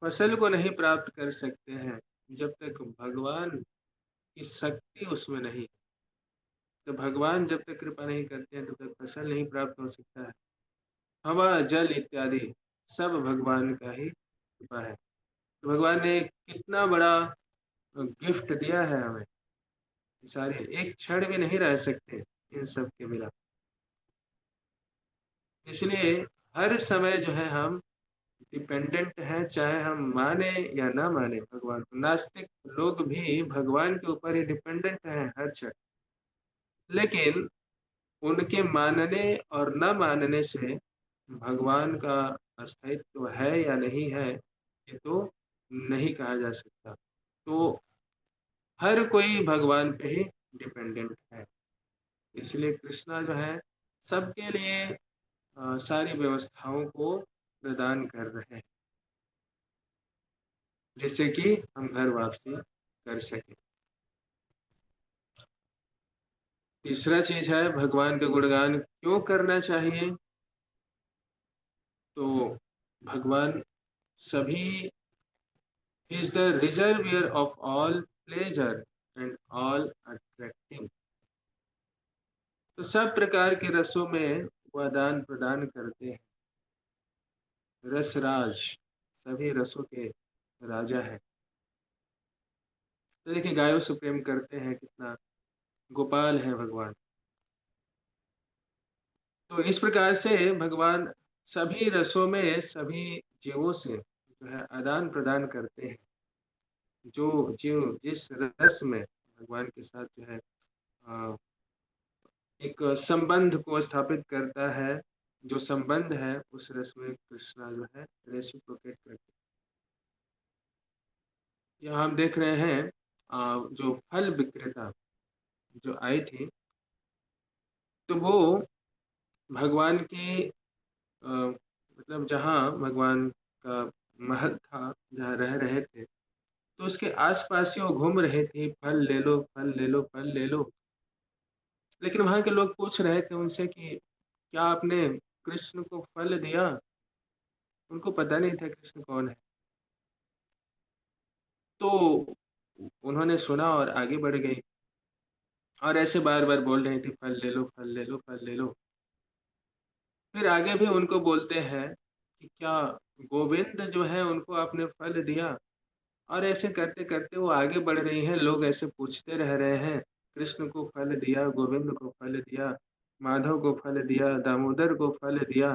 फसल को नहीं प्राप्त कर सकते हैं जब तक भगवान की शक्ति उसमें नहीं है। तो भगवान जब तक कृपा नहीं करते हैं तब तक फसल नहीं प्राप्त हो सकता है। हवा, जल इत्यादि सब भगवान का ही कृपा है। तो भगवान ने कितना बड़ा गिफ्ट दिया है हमें, सारे एक क्षण भी नहीं रह सकते इन सब के बिना। इसलिए हर समय जो है हम डिपेंडेंट हैं, चाहे हम माने या ना माने भगवान को। नास्तिक लोग भी भगवान के ऊपर ही डिपेंडेंट हैं हर क्षण, लेकिन उनके मानने और न मानने से भगवान का अस्तित्व है या नहीं है, ये तो नहीं कहा जा सकता। तो हर कोई भगवान पे ही डिपेंडेंट है। इसलिए कृष्णा जो है सबके लिए सारी व्यवस्थाओं को प्रदान कर रहे हैं, जिससे कि हम घर वापसी कर सकें। तीसरा चीज है भगवान का गुणगान क्यों करना चाहिए। तो भगवान सभी, is the reservoir of all pleasure and all attractive. तो सब प्रकार के रसों में वो आदान प्रदान करते हैं। रसराज, सभी रसों के राजा है। तो देखिए गायों से प्रेम करते हैं, कितना गोपाल है भगवान। तो इस प्रकार से भगवान सभी रसों में सभी जीवों से जो है आदान प्रदान करते हैं। जो जीव जिस रस में भगवान के साथ जो है एक संबंध को स्थापित करता है, जो संबंध है उस रस में कृष्णा जो है रेसिप्रोकेट करते हैं। यहाँ हम देख रहे हैं जो फल विक्रेता जो आई थी, तो वो भगवान की मतलब जहाँ भगवान का महल था, जहाँ रह रहे थे, तो उसके आस-पास ही वो घूम रहे थे, फल ले लो, फल ले लो, फल ले लो। लेकिन वहाँ के लोग पूछ रहे थे उनसे कि क्या आपने कृष्ण को फल दिया? उनको पता नहीं था कृष्ण कौन है। तो उन्होंने सुना और आगे बढ़ गए और ऐसे बार-बार बोल रही थी, फल ले लो, फल ले लो, फल ले लो। फिर आगे भी उनको बोलते हैं कि क्या गोविंद जो है उनको आपने फल दिया? और ऐसे करते-करते वो आगे बढ़ रही हैं, लोग ऐसे पूछते रह रहे हैं, कृष्ण को फल दिया, गोविंद को फल दिया, माधव को फल दिया, दामोदर को फल दिया।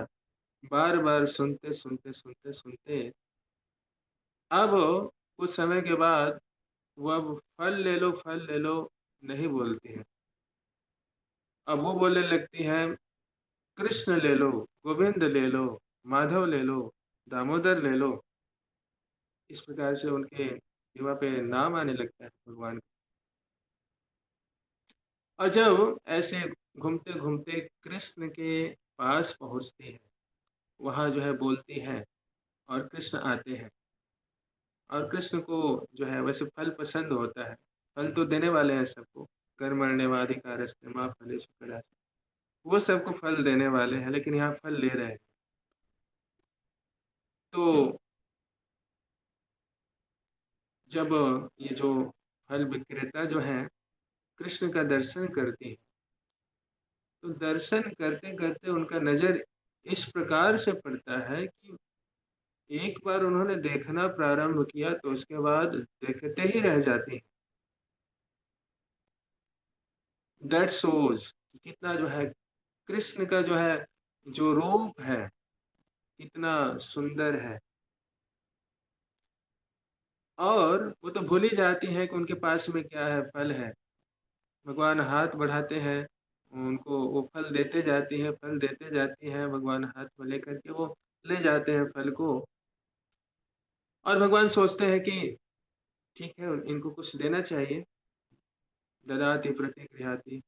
बार-बार सुनते, सुनते, सुनते, सुनते अब कुछ समय के बाद वो अब फल ले लो नहीं बोलती हैं। अब वो बोलने लगती हैं, कृष्ण ले लो, गोविंद ले लो, माधव ले लो, दामोदर ले लो। इस प्रकार से उनके जीवा पे नाम आने लगता है भगवान का। और जब ऐसे घूमते-घूमते कृष्ण के पास पहुँचती है, वहाँ जो है बोलती हैं और कृष्ण आते हैं और कृष्ण को जो है वैसे फल पसंद होता है। फल तो देने वाले हैं सबको, कर्मण्येवाधिकारस्ते मा फलेषु कदाचन। वो सबको फल देने वाले हैं, लेकिन यहाँ फल ले रहे हैं। तो जब ये जो फल विक्रेता जो हैं, कृष्ण का दर्शन करती हैं, तो दर्शन करते-करते उनका नज़र इस प्रकार से पड़ता है कि एक बार उन्होंने देखना प्रारंभ किया तो उसके बाद देखते ही रह जाती हैं। दैट शोज़ कि कितना जो है कृष्ण का जो है, जो रूप है, कितना सुंदर है। और वो तो भूल ही जाती हैं कि उनके पास में क्या है, फल है। भगवान हाथ बढ़ाते हैं, उनको वो फल देते जाती हैं, फल देते जाती हैं, भगवान हाथ में लेकर के वो ले जाते हैं फल को। और भगवान सोचते हैं कि ठीक है, इनको कुछ देना चाहिए, ददाति प्रतिगृह्णाति,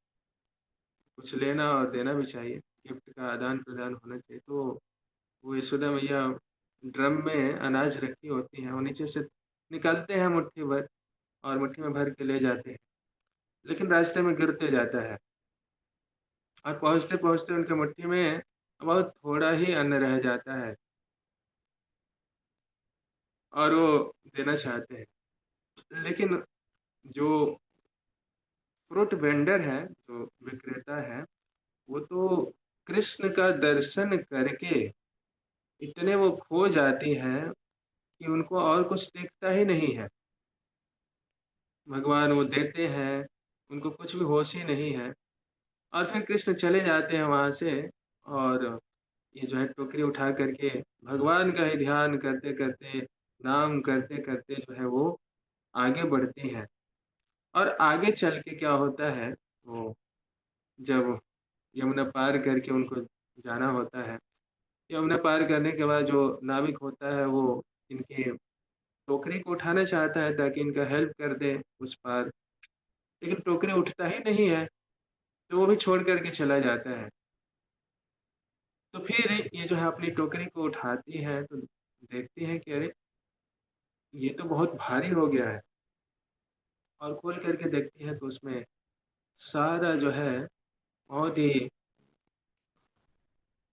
कुछ लेना और देना भी चाहिए, गिफ्ट का आदान-प्रदान होना चाहिए। तो वो यशोदा मैया ड्रम में अनाज रखी होती हैं, वो नीचे से निकालते हैं मुट्ठी भर और मुट्ठी में भर के ले जाते हैं, लेकिन रास्ते में गिरते जाता है और पहुँचते-पहुँचते उनकी मुट्ठी में बहुत थोड़ा ही अन्न रह जाता है और वो देना चाहते हैं। लेकिन जो फ्रूट वेंडर है, जो विक्रेता है, वो तो कृष्ण का दर्शन करके इतने वो खो जाती हैं कि उनको और कुछ दिखता ही नहीं है। भगवान वो देते हैं, उनको कुछ भी होश ही नहीं है और फिर कृष्ण चले जाते हैं वहाँ से और ये जो है टोकरी उठा कर के भगवान का ही ध्यान करते-करते, नाम करते-करते जो है वो आगे बढ़ती हैं। और आगे चल के क्या होता है, वो जब यमुना पार करके उनको जाना होता है, यमुना पार करने के बाद जो नाविक होता है वो इनकी टोकरी को उठाना चाहता है ताकि इनका हेल्प कर दे उस पार, लेकिन टोकरी उठता ही नहीं है, तो वो भी छोड़ कर के चला जाता है। तो फिर ये जो है अपनी टोकरी को उठाती है तो देखती है कि अरे! ये तो बहुत भारी हो गया है और खोल कर के देखती है तो उसमें सारा जो है बहुत ही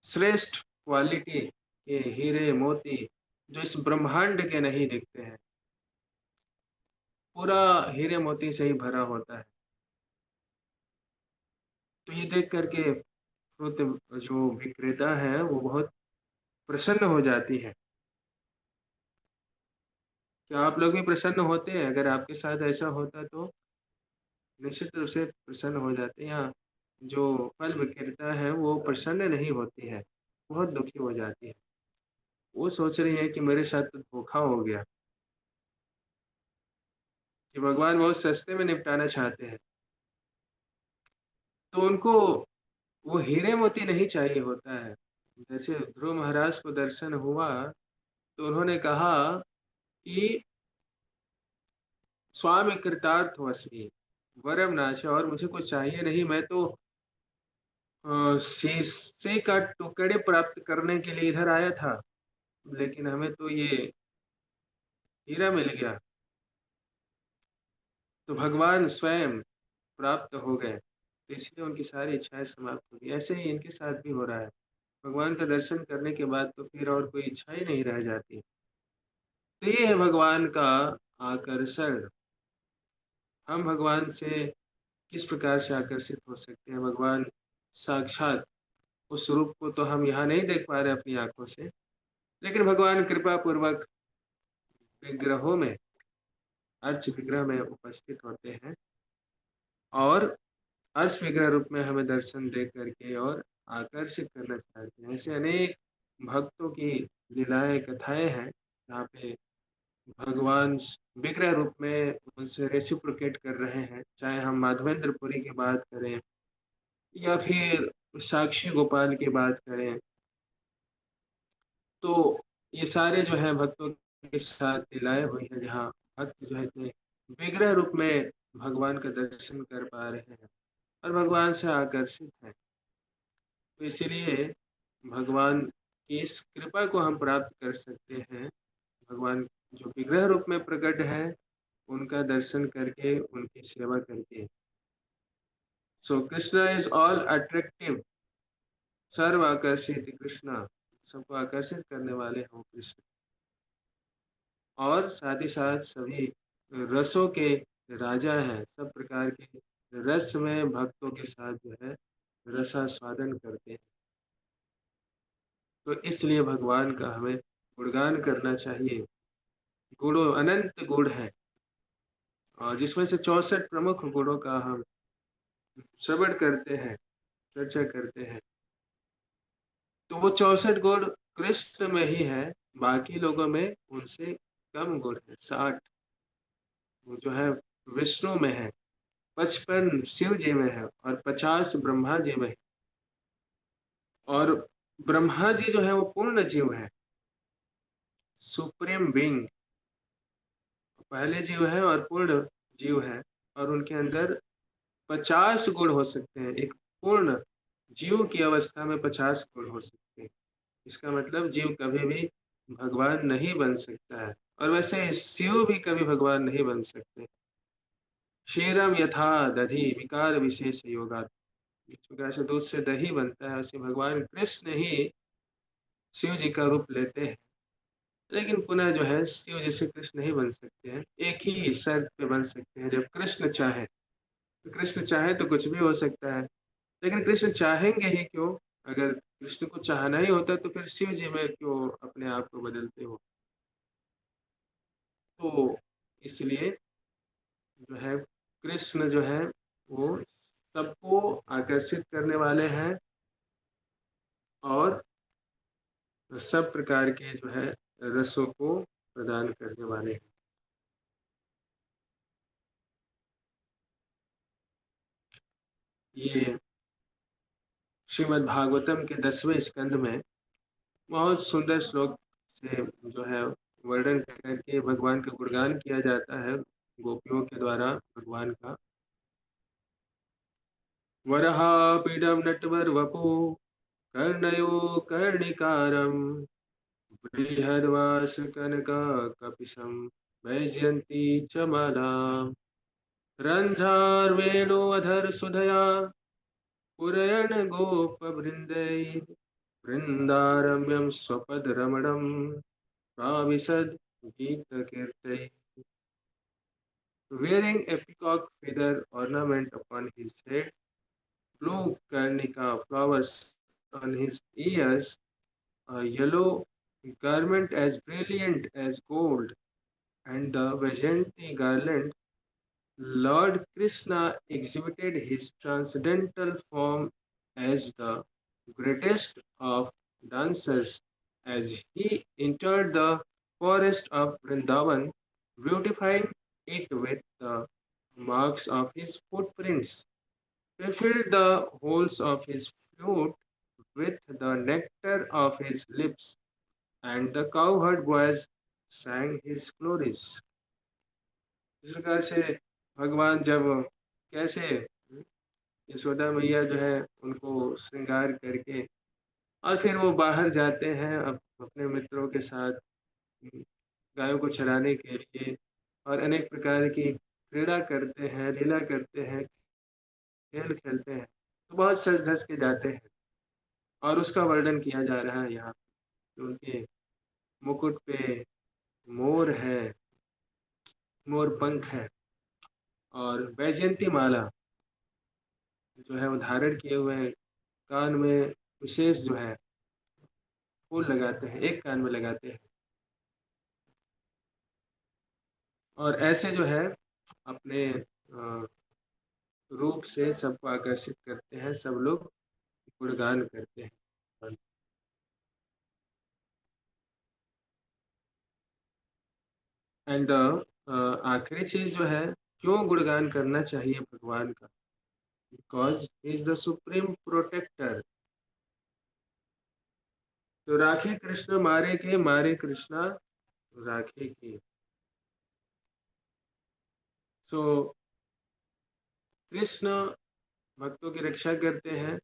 श्रेष्ठ क्वालिटी के हीरे, मोती जो इस ब्रह्मांड के नहीं दिखते हैं। पूरा हीरे मोती से ही भरा होता है। तो ये देख कर के फ्रुत जो विक्रेता है वो बहुत प्रसन्न हो जाती है। क्या आप लोग भी प्रसन्न होते हैं? अगर आपके साथ ऐसा होता तो निश्चित रूप से प्रसन्न हो जाते हैं या जो फल विक्रेता है वो प्रसन्न नहीं होती है, बहुत दुखी हो जाती है। वो सोच रही है कि मेरे साथ तो धोखा हो गया, कि भगवान बहुत सस्ते में निपटाना चाहते हैं। तो उनको वो हीरे मोती नहीं चाहिए होता है। जैसे ध्रुव महाराज को दर्शन हुआ तो उन्होंने कहा कि स्वामी कृतार्थोऽस्मि, वरम नाथ और मुझे कुछ चाहिए नहीं, मैं तो शीशे का टुकड़े प्राप्त करने के लिए इधर आया था, लेकिन हमें तो ये हीरा मिल गया। तो भगवान स्वयं प्राप्त हो गए, तो इसलिए उनकी सारी इच्छाएँ समाप्त हो गई। ऐसे ही इनके साथ भी हो रहा है। भगवान का दर्शन करने के बाद तो फिर और कोई इच्छा ही नहीं रह जाती। तो ये है भगवान का आकर्षण। हम भगवान से किस प्रकार से आकर्षित हो सकते हैं? भगवान साक्षात उस रूप को तो हम यहाँ नहीं देख पा रहे अपनी आँखों से, लेकिन भगवान कृपा पूर्वक विग्रहों में, अर्च विग्रह में उपस्थित होते हैं और अर्च विग्रह रूप में हमें दर्शन दे करके और आकर्षित करना चाहते हैं। ऐसे अनेक भक्तों की लीलाएँ, कथाएँ हैं, जहाँ पे भगवान विग्रह रूप में उनसे रेसिप्रोकेट कर रहे हैं। चाहे हम माधवेंद्रपुरी की बात करें या फिर साक्षी गोपाल की बात करें, तो ये सारे जो हैं भक्तों के साथ लीलाएँ हुई हैं, जहाँ भक्त जो है इतने विग्रह रूप में भगवान का दर्शन कर पा रहे हैं और भगवान से आकर्षित हैं। तो इसीलिए भगवान की इस कृपा को हम प्राप्त कर सकते हैं। भगवान जो विग्रह रूप में प्रकट है, उनका दर्शन करके, उनकी सेवा करके। सो कृष्णा इज़ ऑल अट्रैक्टिव, सर्व आकर्षित कृष्णा, सबको आकर्षित करने वाले हैं वो कृष्ण। और साथ ही साथ सभी रसों के राजा हैं, सब प्रकार के रस में भक्तों के साथ जो है रसास्वादन करते हैं। तो इसलिए भगवान का हमें गुणगान करना चाहिए। गुणों अनंत गुण हैं और जिसमें से 64 प्रमुख गुणों का हम श्रवण करते हैं, चर्चा करते हैं। तो वो 64 गुण कृष्ण में ही है, बाकी लोगों में उनसे कम गुण है। 60 वो जो है विष्णु में है, 55 शिव जी में है और 50 ब्रह्मा जी में है। और ब्रह्मा जी जो है वो पूर्ण जीव है, सुप्रीम बीइंग, पहले जीव है और पूर्ण जीव है और उनके अंदर 50 गुण हो सकते हैं। एक पूर्ण जीव की अवस्था में 50 गुण हो सकते हैं। इसका मतलब जीव कभी भी भगवान नहीं बन सकता है और वैसे शिव भी कभी भगवान नहीं बन सकते। क्षीरम यथा दधि विकार विशेष योगात्, जिस प्रकार से दूध से दही बनता है, वैसे भगवान कृष्ण ही शिव जी का रूप लेते हैं। लेकिन पुनः जो है शिव जैसे कृष्ण नहीं बन सकते हैं। एक ही शर्त पे बन सकते हैं, जब कृष्ण चाहे। तो कृष्ण चाहे तो कुछ भी हो सकता है, लेकिन कृष्ण चाहेंगे ही क्यों? अगर कृष्ण को चाहना ही होता तो फिर शिव जी में क्यों अपने आप को बदलते हो? तो इसलिए जो है कृष्ण जो है वो सबको आकर्षित करने वाले हैं और सब प्रकार के जो है रसों को प्रदान करने वाले हैं। ये श्रीमद् भागवतम के 10वें स्कंद में बहुत सुंदर श्लोक से जो है वर्णन करके भगवान का गुणगान किया जाता है गोपियों के द्वारा भगवान का। वराहपीडं नटवरवपु कर्णयो कर्णिकारं बृहद्वासकनककपिशं वैजयन्ती च मालाम् रन्ध्रार्वेणोऽधरसुधया पुरयन् गोपवृन्दैः वृन्दारम्यं स्वपदरमणं प्राविशद गीतकीर्तैः। Wearing a peacock feather ornament upon his head, blue carnica flowers on his ears, a yellow garment as brilliant as gold, and the Vajanti garland, Lord Krishna exhibited his transcendental form as the greatest of dancers as he entered the forest of Vrindavan, beautifying it with the marks of his footprints. He filled the holes of his flute with the nectar of his lips, and the cowherd boys sang his glories. इस प्रकार से भगवान जब कैसे यशोदा मैया जो है उनको श्रृंगार करके और फिर वो बाहर जाते हैं अपने मित्रों के साथ गायों को चराने के लिए और अनेक प्रकार की क्रीड़ा करते हैं, लीला करते हैं, खेल खेलते हैं, तो बहुत सज-धज के जाते हैं और उसका वर्णन किया जा रहा है यहाँ पे। उनके मुकुट पे मोर है, मोर पंख है और वैजयंती माला जो है वो धारण किए हुए हैं, कान में विशेष जो है फूल लगाते हैं, एक कान में लगाते हैं और ऐसे जो है अपने रूप से सबको आकर्षित करते हैं, सब लोग गुणगान करते हैं। एंड आखिरी चीज जो है, क्यों गुणगान करना चाहिए भगवान का? Because he is the supreme protector. तो राखे कृष्ण मारे के, मारे कृष्णा राखे के। सो कृष्ण भक्तों की रक्षा करते हैं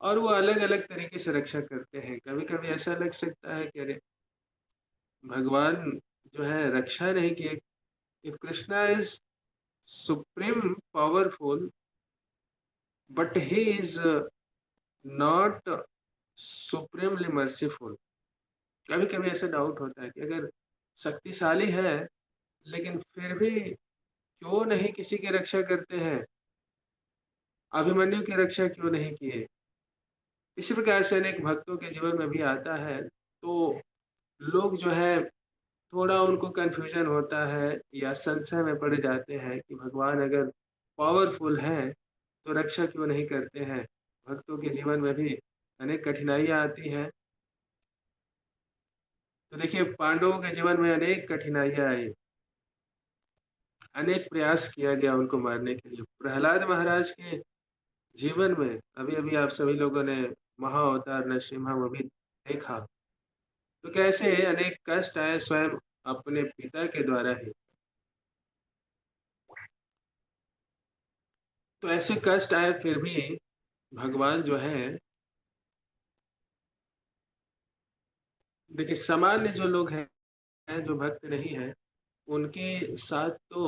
और वो अलग अलग तरीके से रक्षा करते हैं। कभी कभी ऐसा लग सकता है कि अरे भगवान जो है रक्षा नहीं किए। If Krishna is supreme powerful but he is not supremely merciful. कभी कभी ऐसा डाउट होता है कि अगर शक्तिशाली है लेकिन फिर भी क्यों नहीं किसी की रक्षा करते हैं? अभिमन्यु की रक्षा क्यों नहीं किए? इसी प्रकार से अनेक भक्तों के जीवन में भी आता है, तो लोग जो है थोड़ा उनको कन्फ्यूजन होता है या संशय में पड़ जाते हैं कि भगवान अगर पावरफुल हैं तो रक्षा क्यों नहीं करते हैं? भक्तों के जीवन में भी अनेक कठिनाइयां आती हैं। तो देखिए पांडवों के जीवन में अनेक कठिनाइयां आई, अनेक प्रयास किया गया उनको मारने के लिए। प्रहलाद महाराज के जीवन में अभी अभी आप सभी लोगों ने महाअवतार नरसिम्हा मूवी देखा, तो कैसे अनेक कष्ट आए स्वयं अपने पिता के द्वारा ही। तो ऐसे कष्ट आए फिर भी भगवान जो है, देखिए सामान्य जो लोग हैं जो भक्त नहीं है उनके साथ तो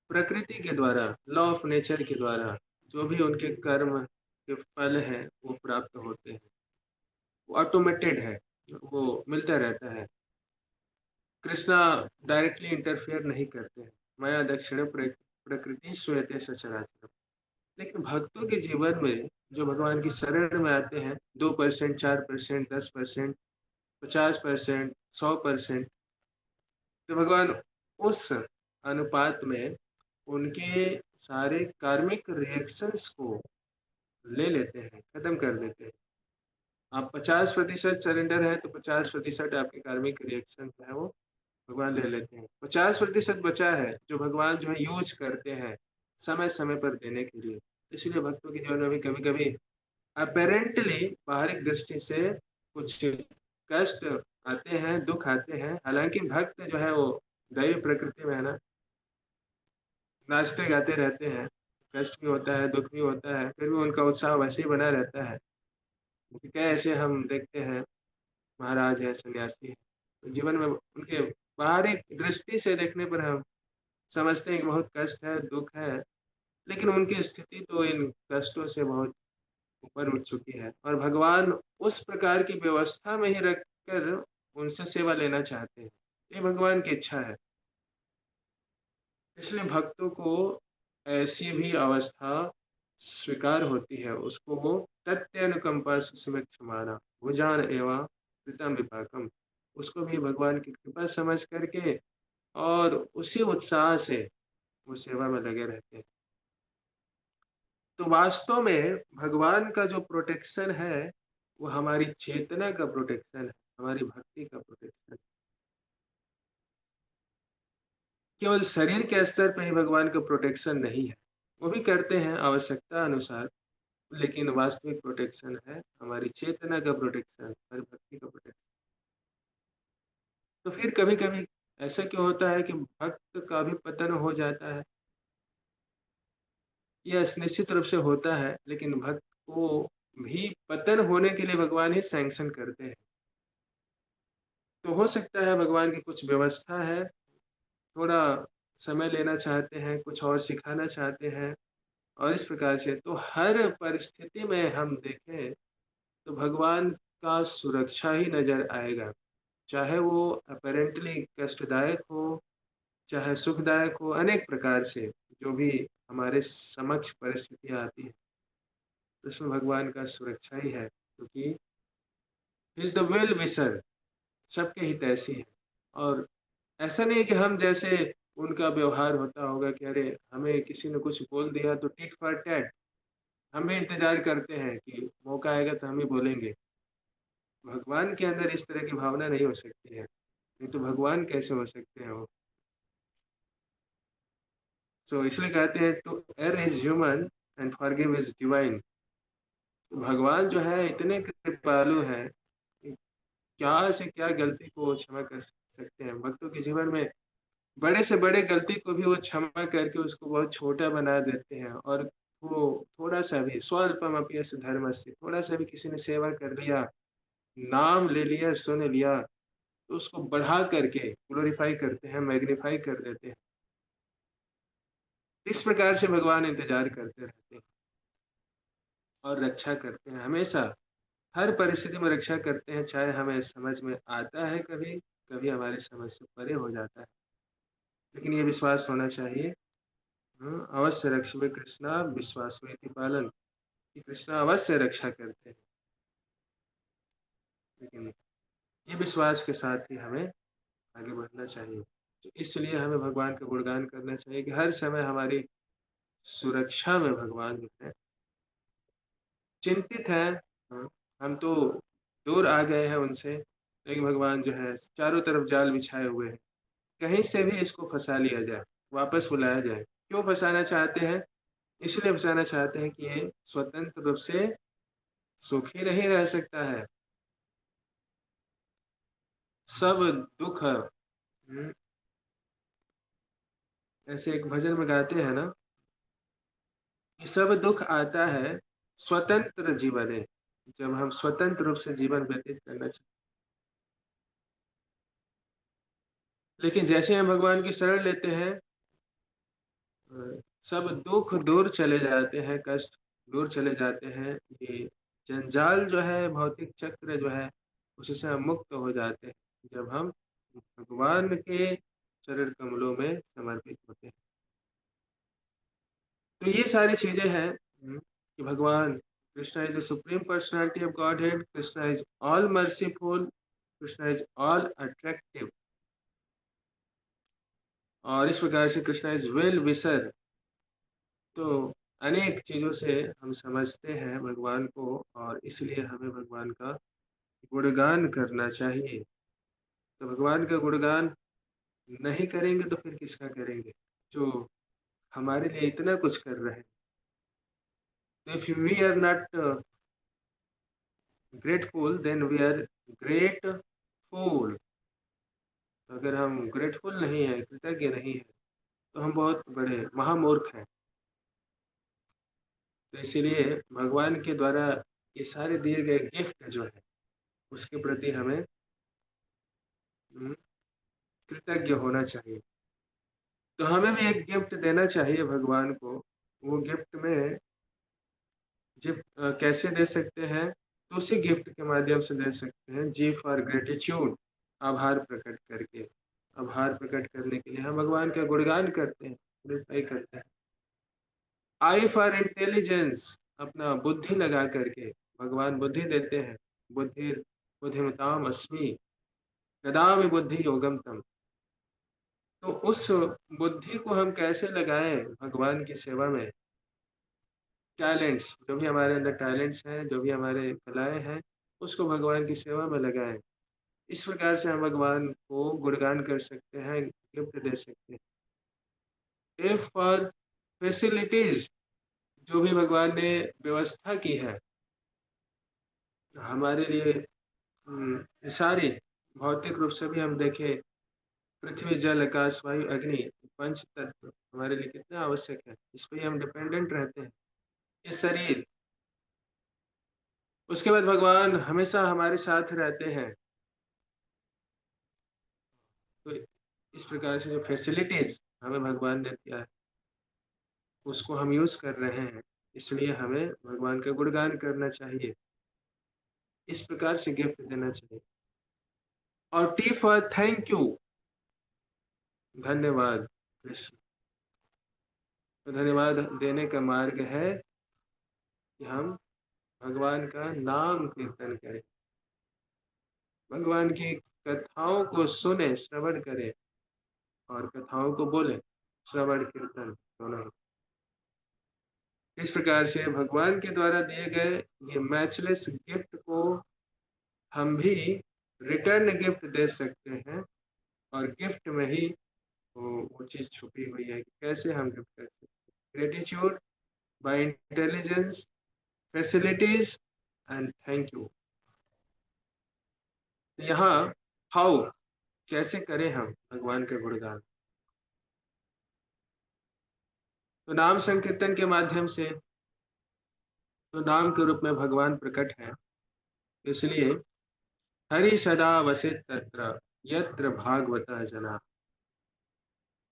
प्रकृति के द्वारा, लॉ ऑफ नेचर के द्वारा जो भी उनके कर्म के फल हैं वो प्राप्त होते हैं, वो ऑटोमेटेड है, वो मिलता रहता है। कृष्णा डायरेक्टली इंटरफेयर नहीं करते हैं। माया दक्षिण प्रकृति श्वेते सचराचर। लेकिन भक्तों के जीवन में जो भगवान की शरण में आते हैं, 2%, 4%, 10%, 50%, 100%, तो भगवान उस अनुपात में उनके सारे कार्मिक रिएक्शंस को ले लेते हैं, खत्म कर देते हैं। आप 50% सरेंडर है तो 50% आपके कार्मिक रिएक्शन जो है वो भगवान ले लेते हैं। 50% बचा है जो भगवान जो है यूज करते हैं समय समय पर देने के लिए। इसलिए भक्तों के जीवन में भी कभी कभी अपेरेंटली बाहरी दृष्टि से कुछ कष्ट आते हैं, दुख आते हैं। हालांकि भक्त जो है वो दैवी प्रकृति में है ना, नाचते गाते रहते हैं। कष्ट भी होता है, दुख भी होता है, फिर भी उनका उत्साह वैसे ही बना रहता है। क्योंकि ऐसे हम देखते हैं महाराज है, सन्यासी है, तो जीवन में उनके बाहरी दृष्टि से देखने पर हम समझते हैं कि बहुत कष्ट है, दुख है, लेकिन उनकी स्थिति तो इन कष्टों से बहुत ऊपर उठ चुकी है और भगवान उस प्रकार की व्यवस्था में ही रखकर उनसे सेवा लेना चाहते हैं। ये भगवान की इच्छा है। इसलिए भक्तों को ऐसी भी अवस्था स्वीकार होती है, उसको वो तथ्य अनुकंपा क्षमाना भुजान एवं कृतम विपाकम, उसको भी भगवान की कृपा समझ करके और उसी उत्साह से वो सेवा में लगे रहते हैं। तो वास्तव में भगवान का जो प्रोटेक्शन है वो हमारी चेतना का प्रोटेक्शन है, हमारी भक्ति का प्रोटेक्शन है। केवल शरीर के स्तर पे ही भगवान का प्रोटेक्शन नहीं है, वो भी करते हैं आवश्यकता अनुसार, लेकिन वास्तविक प्रोटेक्शन है हमारी चेतना का प्रोटेक्शन, हमारी भक्ति का प्रोटेक्शन। तो फिर कभी कभी ऐसा क्यों होता है कि भक्त का भी पतन हो जाता है? यह निश्चित रूप से होता है, लेकिन भक्त को भी पतन होने के लिए भगवान ही सैंक्शन करते हैं। तो हो सकता है भगवान की कुछ व्यवस्था है, थोड़ा समय लेना चाहते हैं, कुछ और सिखाना चाहते हैं और इस प्रकार से तो हर परिस्थिति में हम देखें तो भगवान का सुरक्षा ही नज़र आएगा। चाहे वो अपैरेंटली कष्टदायक हो, चाहे सुखदायक हो, अनेक प्रकार से जो भी हमारे समक्ष परिस्थितियाँ आती हैं, उसमें भगवान का सुरक्षा ही है क्योंकि he is the well wisher सबके हितैषी है। और ऐसा नहीं है कि हम जैसे उनका व्यवहार होता होगा कि अरे! हमें किसी ने कुछ बोल दिया तो टिट फॉर टैट, हम भी इंतज़ार करते हैं कि मौका आएगा तो हम ही बोलेंगे। भगवान के अंदर इस तरह की भावना नहीं हो सकती है, नहीं तो भगवान कैसे हो सकते हैं वो? सो इसलिए कहते हैं to err is human and forgive is divine. भगवान जो है इतने कृपालु हैं कि क्या से क्या गलती को क्षमा कर सकते हैं। भक्तों के जीवन में बड़े से बड़े गलती को भी वो क्षमा करके उसको बहुत छोटा बना देते हैं और वो थोड़ा-सा भी स्वल्पमपि यस्य धर्मस्य थोड़ा-सा भी किसी ने सेवा कर लिया, नाम ले लिया, सुन लिया, तो उसको बढ़ा करके ग्लोरीफाई करते हैं, मैग्नीफाई कर देते हैं। इस प्रकार से भगवान इंतज़ार करते रहते हैं और रक्षा करते हैं हमेशा, हर परिस्थिति में रक्षा करते हैं, चाहे हमें समझ में आता है कभी, कभी हमारी समझ से परे हो जाता है। लेकिन ये विश्वास होना चाहिए अवश्य रक्षवे कृष्णा विश्वासोइति पालन कि कृष्ण अवश्य रक्षा करते हैं। लेकिन ये विश्वास के साथ ही हमें आगे बढ़ना चाहिए। तो इसलिए हमें भगवान का गुणगान करना चाहिए कि हर समय हमारी सुरक्षा में भगवान जो है चिंतित हैं। हम तो दूर आ गए हैं उनसे, लेकिन भगवान जो है चारों तरफ जाल बिछाए हुए हैं। कहीं से भी इसको फँसा लिया जाए, वापस बुलाया जाए। क्यों फँसाना चाहते हैं? इसलिए फँसाना चाहते हैं कि ये स्वतंत्र रूप से सुखी नहीं रह सकता है। सब दुःख ऐसे एक भजन में गाते हैं ना कि सब दुःख आता है स्वतंत्र जीवने, जब हम स्वतंत्र रूप से जीवन व्यतीत करना चाहते लेकिन जैसे हम भगवान की शरण लेते हैं सब दुःख दूर चले जाते हैं, कष्ट दूर चले जाते हैं। ये जंजाल जो है, भौतिक चक्र जो है, उससे हम मुक्त हो जाते हैं, जब हम भगवान के चरण कमलों में समर्पित होते हैं। तो ये सारी चीज़ें हैं कि भगवान Krishna is the supreme personality of godhead, Krishna is all merciful, Krishna is all attractive और इस प्रकार से कृष्णा इज़ वेल विशर। तो अनेक चीज़ों से हम समझते हैं भगवान को और इसलिए हमें भगवान का गुणगान करना चाहिए। तो भगवान का गुणगान नहीं करेंगे तो फिर किसका करेंगे? जो हमारे लिए इतना कुछ कर रहे हैं। If we are not grateful then we are great fool. अगर हम ग्रेटफुल नहीं हैं, कृतज्ञ नहीं हैं, तो हम बहुत बड़े महामूर्ख हैं। तो इसीलिए भगवान के द्वारा ये सारे दिए गए गिफ्ट जो है, उसके प्रति हमें उम, कृतज्ञ होना चाहिए। तो हमें भी एक गिफ्ट देना चाहिए भगवान को। वो गिफ्ट में कैसे दे सकते हैं? तो उसी गिफ्ट के माध्यम से दे सकते हैं, जी फॉर ग्रैटिट्यूड आभार प्रकट करके। आभार प्रकट करने के लिए हम भगवान का गुणगान करते हैं, ग्लोरीफाई करते हैं। आई फॉर इंटेलिजेंस अपना बुद्धि लगा करके भगवान बुद्धि देते हैं। बुद्धिर्बुद्धिमताम् अस्मि ददामि बुद्धि योगम तम। तो उस बुद्धि को हम कैसे लगाएँ भगवान की सेवा में? टैलेंट्स जो भी हमारे अंदर टैलेंट्स हैं, जो भी हमारे कलाएँ हैं, उसको भगवान की सेवा में लगाएँ। इस प्रकार से हम भगवान को गुणगान कर सकते हैं, गिफ्ट दे सकते हैं। ए फॉर फैसिलिटीज़ जो भी भगवान ने व्यवस्था की है हमारे लिए सारी भौतिक रूप से भी हम देखें पृथ्वी, जल, आकाश, वायु, अग्नि, पंच तत्व हमारे लिए कितना आवश्यक है। इस पे ही हम डिपेंडेंट रहते हैं। ये शरीर, उसके बाद भगवान हमेशा हमारे साथ रहते हैं। तो इस प्रकार से जो फैसिलिटीज़ हमें भगवान ने दिया है, उसको हम यूज़ कर रहे हैं, इसलिए हमें भगवान का गुणगान करना चाहिए। इस प्रकार से गिफ्ट देना चाहिए। और टी फॉर थैंक यू, धन्यवाद कृष्ण। तो धन्यवाद देने का मार्ग है कि हम भगवान का नाम कीर्तन करें, भगवान की कथाओं को सुने, श्रवण करें और कथाओं को बोले, श्रवण कीर्तन दोनों ही। इस प्रकार से भगवान के द्वारा दिए गए ये मैचलेस गिफ्ट को हम भी रिटर्न गिफ्ट दे सकते हैं, और गिफ्ट में ही वो चीज़ छुपी हुई है कि कैसे हम गिफ्ट कर सकते हैं। Gratitude by intelligence, facilities and thank you. यहाँ हाउ, कैसे करें हम भगवान के गुणगान? तो नाम संकीर्तन के माध्यम से, तो नाम के रूप में भगवान प्रकट है, इसलिए हरि सदा वसित तत्र यत्र भागवतः जना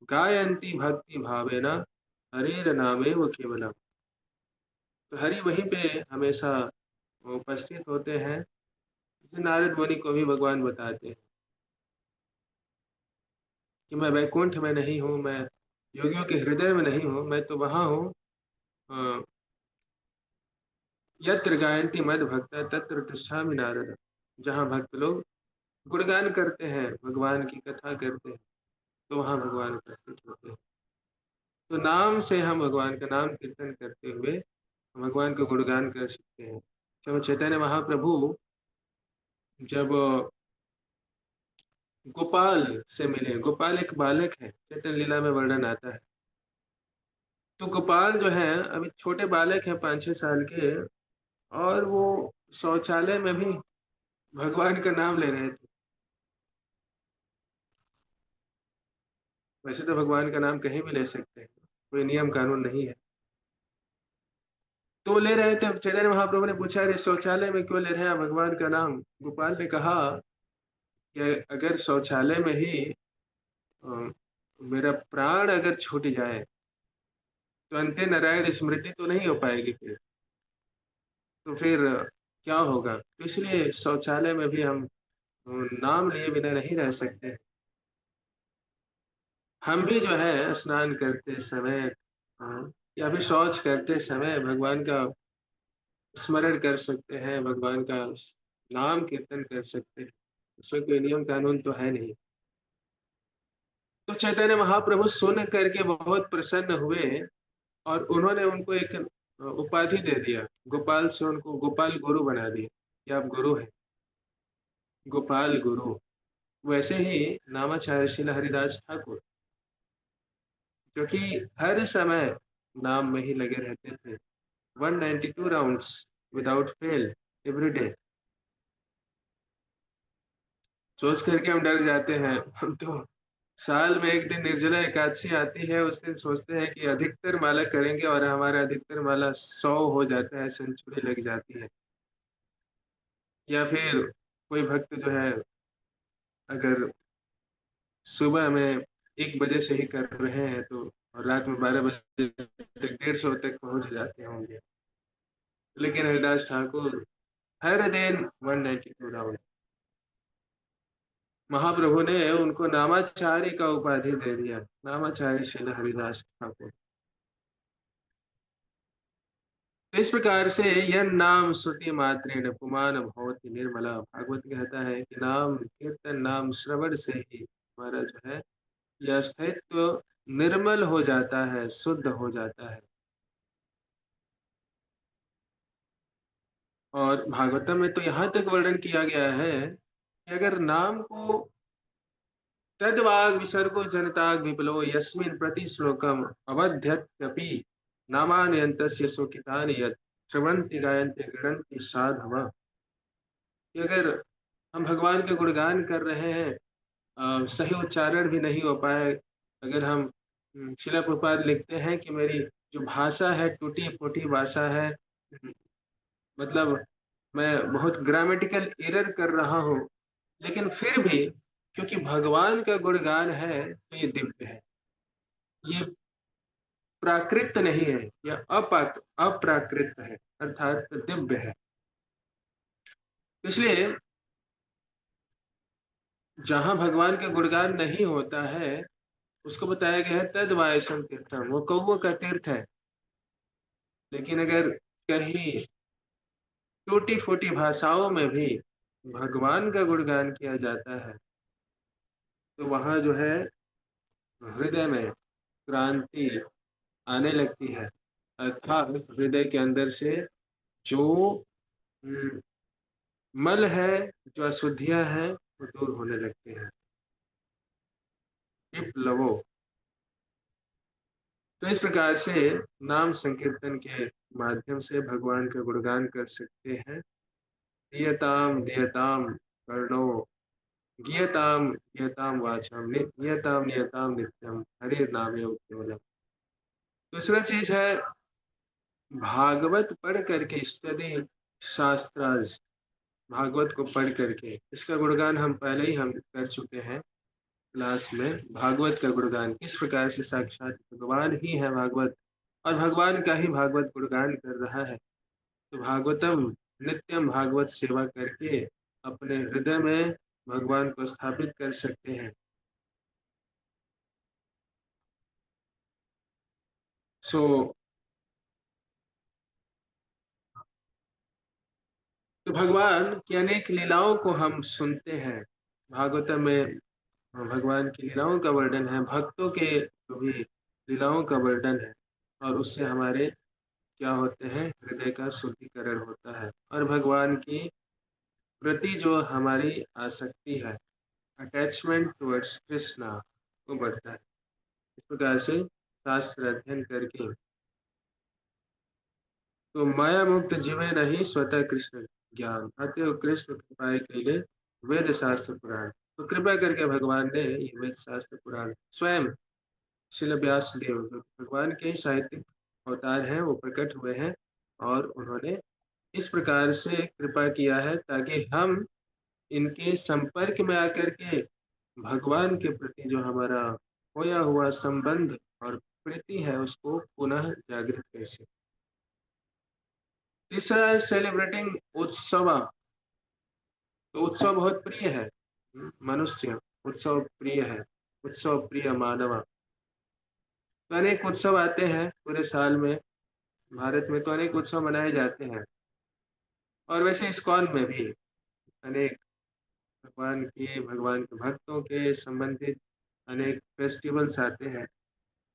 गायन्ति भक्ति भावेन हरेर नामेव केवलम। तो हरि वहीं पे हमेशा उपस्थित होते हैं। जैसे नारद मुनि को भी भगवान बताते हैं कि मैं वैकुंठ में नहीं हूँ, मैं योगियों के हृदय में नहीं हूँ, मैं तो वहाँ हूँ यत्र गायन्ति मद भक्त तत्र तिष्ठामि नारद। जहाँ भक्त लोग गुणगान करते हैं, भगवान की कथा करते हैं, तो वहाँ भगवान उपस्थित होते हैं। तो नाम से हम भगवान का नाम कीर्तन करते हुए भगवान का गुणगान कर सकते हैं। जब चैतन्य महाप्रभु जब गोपाल से मिले, गोपाल एक बालक है, चैतन्य लीला में वर्णन आता है। तो गोपाल जो है अभी छोटे बालक है, 5-6 साल के, और वो शौचालय में भी भगवान का नाम ले रहे थे। वैसे तो भगवान का नाम कहीं भी ले सकते हैं, कोई नियम कानून नहीं है। तो वो ले रहे थे। चैतन्य महाप्रभु ने पूछा, अरे शौचालय में क्यों ले रहे हैं भगवान का नाम? गोपाल ने कहा कि अगर शौचालय में ही अ, मेरा प्राण अगर छूट जाए तो अंते नारायण स्मृति तो नहीं हो पाएगी फिर, तो फिर क्या होगा? तो इसलिए शौचालय में भी हम नाम लिए बिना नहीं रह सकते। हम भी जो है स्नान करते समय या फिर शौच करते समय भगवान का स्मरण कर सकते हैं, भगवान का नाम कीर्तन कर सकते हैं। उसमें कोई नियम कानून तो है नहीं। तो चैतन्य महाप्रभु सुन करके बहुत प्रसन्न हुए और उन्होंने उनको एक उपाधि दे दिया। गोपाल से उनको गोपाल गुरु बना दिया कि आप गुरु हैं, गोपाल गुरु। वैसे ही नामाचार्य श्रील हरिदास ठाकुर, जो कि हर समय नाम में ही लगे रहते थे, 192 rounds without fail every day. सोच करके हम डर जाते हैं। हम तो साल में एक दिन निर्जला एकादशी आती है, उस दिन सोचते हैं कि अधिकतर माला करेंगे और हमारा अधिकतर माला 100 हो जाता है, सेंचुरी लग जाती है। या फिर कोई भक्त जो है अगर सुबह में 1 बजे से ही कर रहे हैं तो और रात में 12 बजे तक 150 तक पहुंच जाते होंगे। लेकिन हरिदास ठाकुर हर दिन 192 राउंड। महाप्रभु ने उनको नामाचार्य का उपाधि दे दिया, नामाचार्य श्री हरिदास ठाकुर। तो इस प्रकार से यह नाम श्रुति मात्रेण पुमान भवति निर्मला। भागवत कहता है कि नाम कीर्तन, नाम श्रवण से ही हमारा जो है यह अस्तित्व निर्मल हो जाता है, शुद्ध हो जाता है। और भागवतम में तो यहाँ तक वर्णन किया गया है कि अगर नाम को तद्वाग विसर्गो जनताग विपुलो यस्मिन् प्रति श्लोकम अवध्यत्यपि नामान्यन्तस्य सुखितानि यत् श्रवन्ति गायन्ति गृह्णन्ति साधवः। कि अगर हम भगवान के गुणगान कर रहे हैं, सही उच्चारण भी नहीं हो पाए, अगर हम शिला प्रभुपाद लिखते हैं कि मेरी जो भाषा है टूटी फूटी भाषा है, मतलब मैं बहुत ग्रामेटिकल एरर कर रहा हूँ, लेकिन फिर भी क्योंकि भगवान का गुणगान है तो ये दिव्य है। ये प्राकृत नहीं है, यह अप्राकृत है, अर्थात दिव्य है। इसलिए जहाँ भगवान का गुणगान नहीं होता है, उसको बताया गया है तद वायसम तीर्थम, वो कौओं का तीर्थ है। लेकिन अगर कहीं टूटी-फूटी भाषाओं में भी भगवान का गुणगान किया जाता है, तो वहाँ जो है हृदय में क्रांति आने लगती है, अर्थात हृदय के अंदर से जो उम, मल है, जो अशुद्धियाँ हैं, वो दूर होने लगती हैं। विप्लवो। तो इस प्रकार से नाम संकीर्तन के माध्यम से भगवान का गुणगान कर सकते हैं। दीयताम दीयताम कर्णो गीयताम गीयताम वाचम नियताम नियताम नित्यम हरे नामेव केवलम। दूसरा चीज है भागवत पढ़ करके स्टडी शास्त्राज, भागवत को पढ़ करके, इसका गुणगान हम कर चुके हैं क्लास में। भागवत का गुणगान किस प्रकार से साक्षात भगवान ही है भागवत, और भगवान का ही भागवत गुणगान कर रहा है। तो भागवतम नित्यम भागवत सेवा करके अपने हृदय में भगवान को स्थापित कर सकते हैं। सो तो भगवान की अनेक लीलाओं को हम सुनते हैं। भागवतम में भगवान की लीलाओं का वर्णन है, भक्तों के जो भी लीलाओं का वर्णन है, और उससे हमारे क्या होते हैं, हृदय का शुद्धिकरण होता है, और भगवान की प्रति जो हमारी आसक्ति है, अटैचमेंट टुवर्ड्स कृष्णा, वो बढ़ता है। इस प्रकार से शास्त्र अध्ययन करके तो माया मुक्त जीवे नहीं स्वतः कृष्ण ज्ञान, अतएव कृष्ण कृपाए कैले वेद शास्त्र पुराण। तो कृपा करके भगवान ने ये वेद शास्त्र पुराण स्वयं श्रील व्यास देव जो भगवान के ही साहित्यिक अवतार हैं, वो प्रकट हुए हैं, और उन्होंने इस प्रकार से कृपा किया है ताकि हम इनके संपर्क में आकर के भगवान के प्रति जो हमारा खोया हुआ संबंध और प्रीति है, उसको पुनः जागृत कर सकें। तीसरा है सेलिब्रेटिंग उत्सव। तो उत्सव बहुत प्रिय है, मनुष्य उत्सव प्रिय है, उत्सव प्रिय मानव। तो अनेक उत्सव आते हैं पूरे साल में, भारत में तो अनेक उत्सव मनाए जाते हैं, और वैसे इस्कॉन में भी अनेक भगवान के भक्तों के संबंधित अनेक फेस्टिवल्स आते हैं।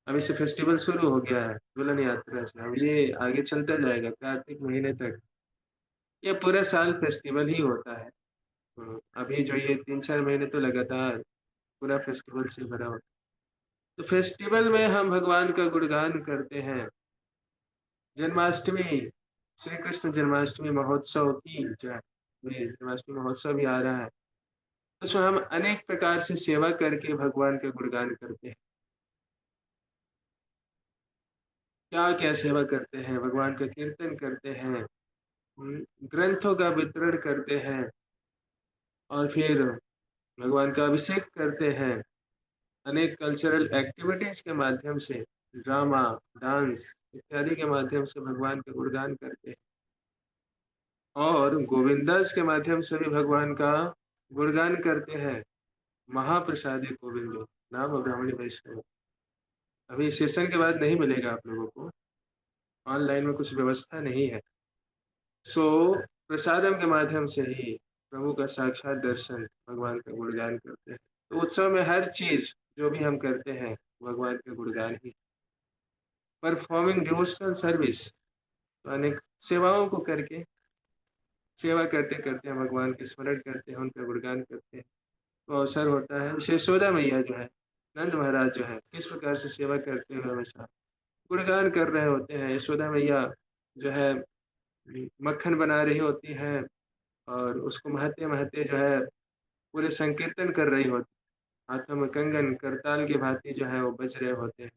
अभी से फेस्टिवल शुरू हो गया है झूलन यात्रा से, अब ये आगे चलता जाएगा कार्तिक महीने तक। ये पूरा साल फेस्टिवल ही होता है। अभी जो ये 3-4 महीने तो लगातार पूरा फेस्टिवल से भरा होता है। तो फेस्टिवल में हम भगवान का गुणगान करते हैं। जन्माष्टमी, श्री कृष्ण जन्माष्टमी महोत्सव की जय। ये जन्माष्टमी महोत्सव भी आ रहा है, उसमें हम अनेक प्रकार से सेवा करके भगवान का गुणगान करते हैं। क्या क्या सेवा करते हैं, भगवान का कीर्तन करते हैं, ग्रंथों का वितरण करते हैं, और फिर भगवान का अभिषेक करते हैं। अनेक कल्चरल एक्टिविटीज के माध्यम से, ड्रामा, डांस इत्यादि के माध्यम से भगवान का गुणगान करते हैं, और गोविंदास के माध्यम से भी भगवान का गुणगान करते हैं। महाप्रसादी गोविंदो नाम ब्राह्मणी वैष्णव। अभी सेशन के बाद नहीं मिलेगा आप लोगों को, ऑनलाइन में कुछ व्यवस्था नहीं है। सो प्रसादम के माध्यम से ही प्रभु का साक्षात दर्शन, भगवान का गुणगान करते हैं। तो उत्सव में हर चीज जो भी हम करते हैं भगवान के गुणगान ही। परफॉर्मिंग डिवोशनल सर्विस, तो अनेक सेवाओं को करके, सेवा करते करते हम भगवान के स्मरण करते हैं, उनका गुणगान करते हैं। तो अवसर होता है, जैसे यशोदा मैया जो है, नंद महाराज जो है, किस प्रकार से सेवा करते हुए हमेशा गुणगान कर रहे होते हैं। यशोदा मैया जो है मक्खन बना रही होती हैं, और उसको महते महते जो है पूरे संकीर्तन कर रही होती, हाथों में कंगन करताल की भांति जो है वो बज रहे होते हैं,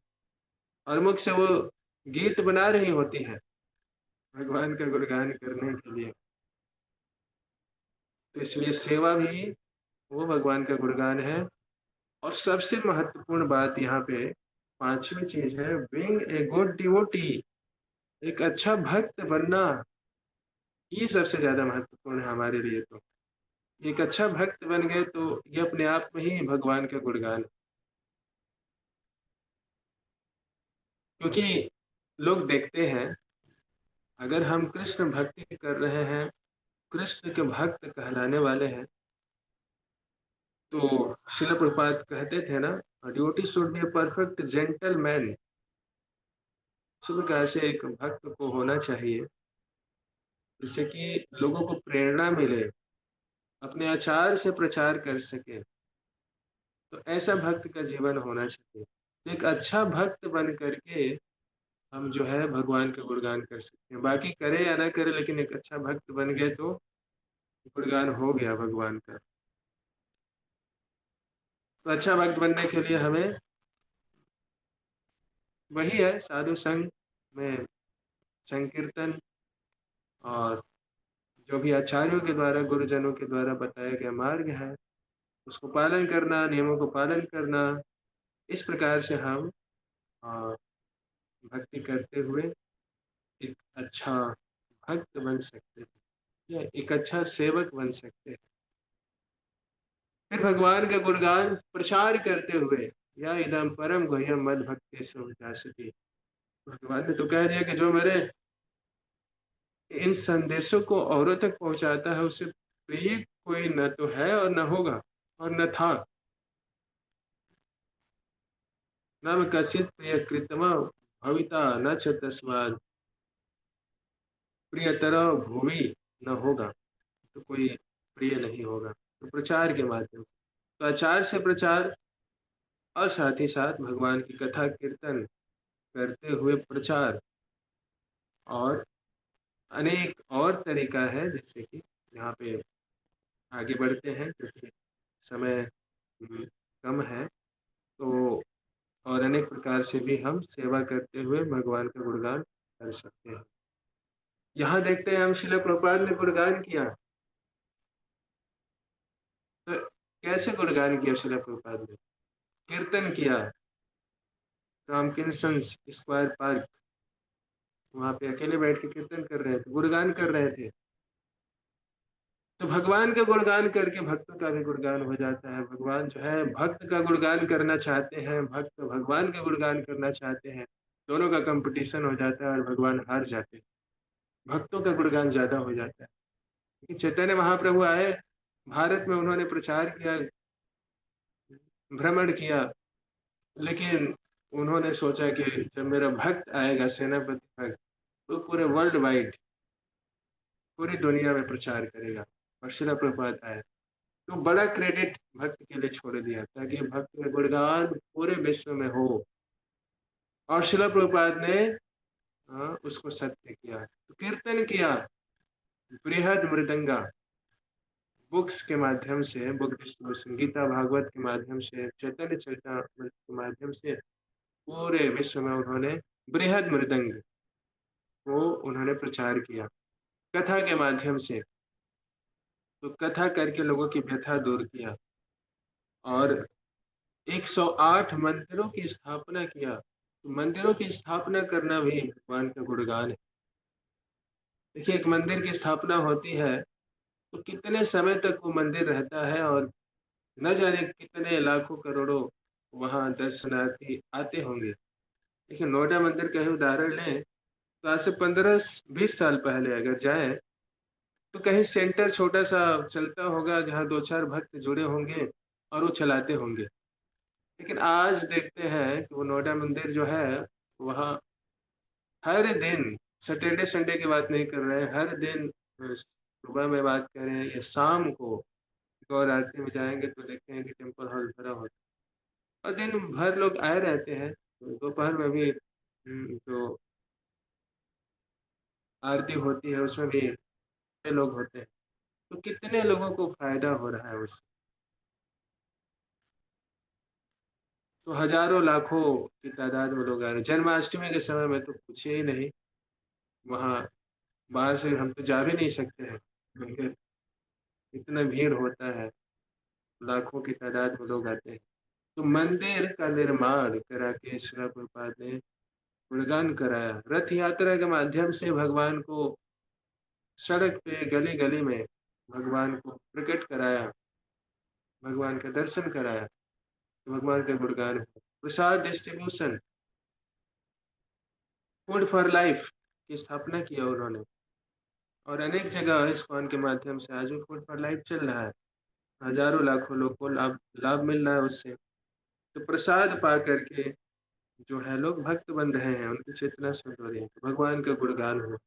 और मुख से वो गीत बना रही होती है भगवान का गुणगान करने के लिए। तो इसलिए सेवा भी वो भगवान का गुणगान है। और सबसे महत्वपूर्ण बात यहाँ पे 5वीं चीज़ है बीइंग ए गुड डिवोटी, एक अच्छा भक्त बनना, ये सबसे ज़्यादा महत्वपूर्ण है हमारे लिए तो। एक अच्छा भक्त बन गए तो ये अपने आप में ही भगवान का गुणगान है। क्योंकि लोग देखते हैं, अगर हम कृष्ण भक्ति कर रहे हैं, कृष्ण के भक्त कहलाने वाले हैं, तो श्रील प्रभुपाद कहते थे ना, duty should be a perfect gentleman. इसी प्रकार से एक भक्त को होना चाहिए, जिससे कि लोगों को प्रेरणा मिले, अपने आचार से प्रचार कर सके। तो ऐसा भक्त का जीवन होना चाहिए। तो एक अच्छा भक्त बन करके हम जो है भगवान का गुणगान कर सकते हैं। बाकी करे या ना करे, लेकिन एक अच्छा भक्त बन गए तो गुणगान हो गया भगवान का। तो अच्छा भक्त बनने के लिए हमें वही है, साधु संग में संकीर्तन, और जो भी आचार्यों के द्वारा, गुरुजनों के द्वारा बताया गया मार्ग है, उसको पालन करना, नियमों को पालन करना। इस प्रकार से हम अ, भक्ति करते हुए एक अच्छा भक्त बन सकते हैं, या एक अच्छा सेवक बन सकते हैं। फिर भगवान का गुणगान प्रचार करते हुए, या इदम परम गुह्यम मद भक्ति सुविधासति। भगवान ने तो कह दिया कि जो मेरे इन संदेशों को औरों तक पहुंचाता है, उससे प्रिय कोई न तो है और न होगा और न था। नाम कसित प्रिय कृतमा भविता न च तस्मात् प्रियतर भूमि न होगा, तो कोई प्रिय नहीं होगा। तो प्रचार के माध्यम से, तो आचार से प्रचार, और साथ ही साथ भगवान की कथा कीर्तन करते हुए प्रचार, और अनेक और तरीका है, जैसे कि यहाँ पे आगे बढ़ते हैं क्योंकि समय कम है। तो और अनेक प्रकार से भी हम सेवा करते हुए भगवान का गुणगान कर सकते हैं। यहाँ देखते हैं हम श्रील प्रभुपाद ने गुणगान किया, तो कैसे गुणगान किया श्रील प्रभुपाद ने? कीर्तन किया, रामकिंसन स्क्वायर पार्क, वहां पे अकेले बैठ के कीर्तन कर रहे थे, गुणगान कर रहे थे। तो भगवान का गुणगान करके भक्तों का भी गुणगान हो जाता है। भगवान जो है भक्त का गुणगान करना चाहते हैं, भक्त भगवान का गुणगान करना चाहते हैं, दोनों का कंपटीशन हो जाता है और भगवान हार जाते हैं, भक्तों का गुणगान ज्यादा हो जाता है। क्योंकि चैतन्य महाप्रभु आए भारत में, उन्होंने प्रचार किया, भ्रमण किया, लेकिन उन्होंने सोचा कि जब मेरा भक्त आएगा, सेनापति भक्त, तो पूरे वर्ल्ड वाइड, पूरी दुनिया में प्रचार करेगा। और श्रील प्रभुपाद आए तो बड़ा क्रेडिट भक्त के लिए छोड़ दिया, ताकि भक्त का गुणगान पूरे विश्व में हो। और श्रील प्रभुपाद ने उसको सत्य किया, तो कीर्तन किया, बृहद मृदंगा बुक्स के माध्यम से, बुक डिस्ट्रीब्यूशन, गीता भागवत के माध्यम से, चैतन्य चरितामृत के माध्यम से पूरे विश्व में उन्होंने बृहद मृदंग को उन्होंने प्रचार किया कथा के माध्यम से। तो कथा करके लोगों की व्यथा दूर किया, और 108 मंदिरों की स्थापना किया। तो मंदिरों की स्थापना करना भी भगवान का गुणगान है। देखिए, एक मंदिर की स्थापना होती है तो कितने समय तक वो मंदिर रहता है, और न जाने कितने लाखों करोड़ों वहां दर्शनार्थी आते होंगे। देखिए, नोएडा मंदिर का ही उदाहरण लें, तो आज से 15-20 साल पहले अगर जाएं, तो कहीं सेंटर छोटा सा चलता होगा, जहाँ 2-4 भक्त जुड़े होंगे और वो चलाते होंगे। लेकिन आज देखते हैं कि वो नोएडा मंदिर जो है, वहाँ हर दिन, सैटरडे संडे की बात नहीं कर रहे हैं, हर दिन सुबह में बात करें या शाम को गौर आरती में जाएंगे, तो देखते हैं कि टेम्पल हॉल भरा होता है, और दिन भर लोग आए रहते हैं। तो दोपहर में भी जो आरती होती है, उसमें भी लोग होते हैं। तो कितने लोगों को फायदा हो रहा है उससे? तो हजारों लाखों की तादाद में लोग आ रहे हैं। जन्माष्टमी के समय में तो पूछिए ही नहीं, वहाँ बाहर से हम तो जा भी नहीं सकते हैं, क्योंकि इतना भीड़ होता है, लाखों की तादाद में लोग आते हैं। तो मंदिर का निर्माण करा के श्रील प्रभुपाद ने गुणगान कराया। रथ यात्रा के माध्यम से भगवान को सड़क पे गली गली में भगवान को प्रकट कराया, भगवान का दर्शन कराया, तो भगवान का गुणगान है। प्रसाद डिस्ट्रीब्यूशन, फूड फॉर लाइफ की स्थापना किया उन्होंने, और अनेक जगह इस्कॉन के माध्यम से आज भी फूड फॉर लाइफ चल रहा है। हजारों लाखों लोग को लाभ लाभ मिल रहा है उससे। तो प्रसाद पा करके जो है लोग भक्त बन रहे हैं, उनकी चेतना शुद्ध हो रही है, तो भगवान का गुणगान हो।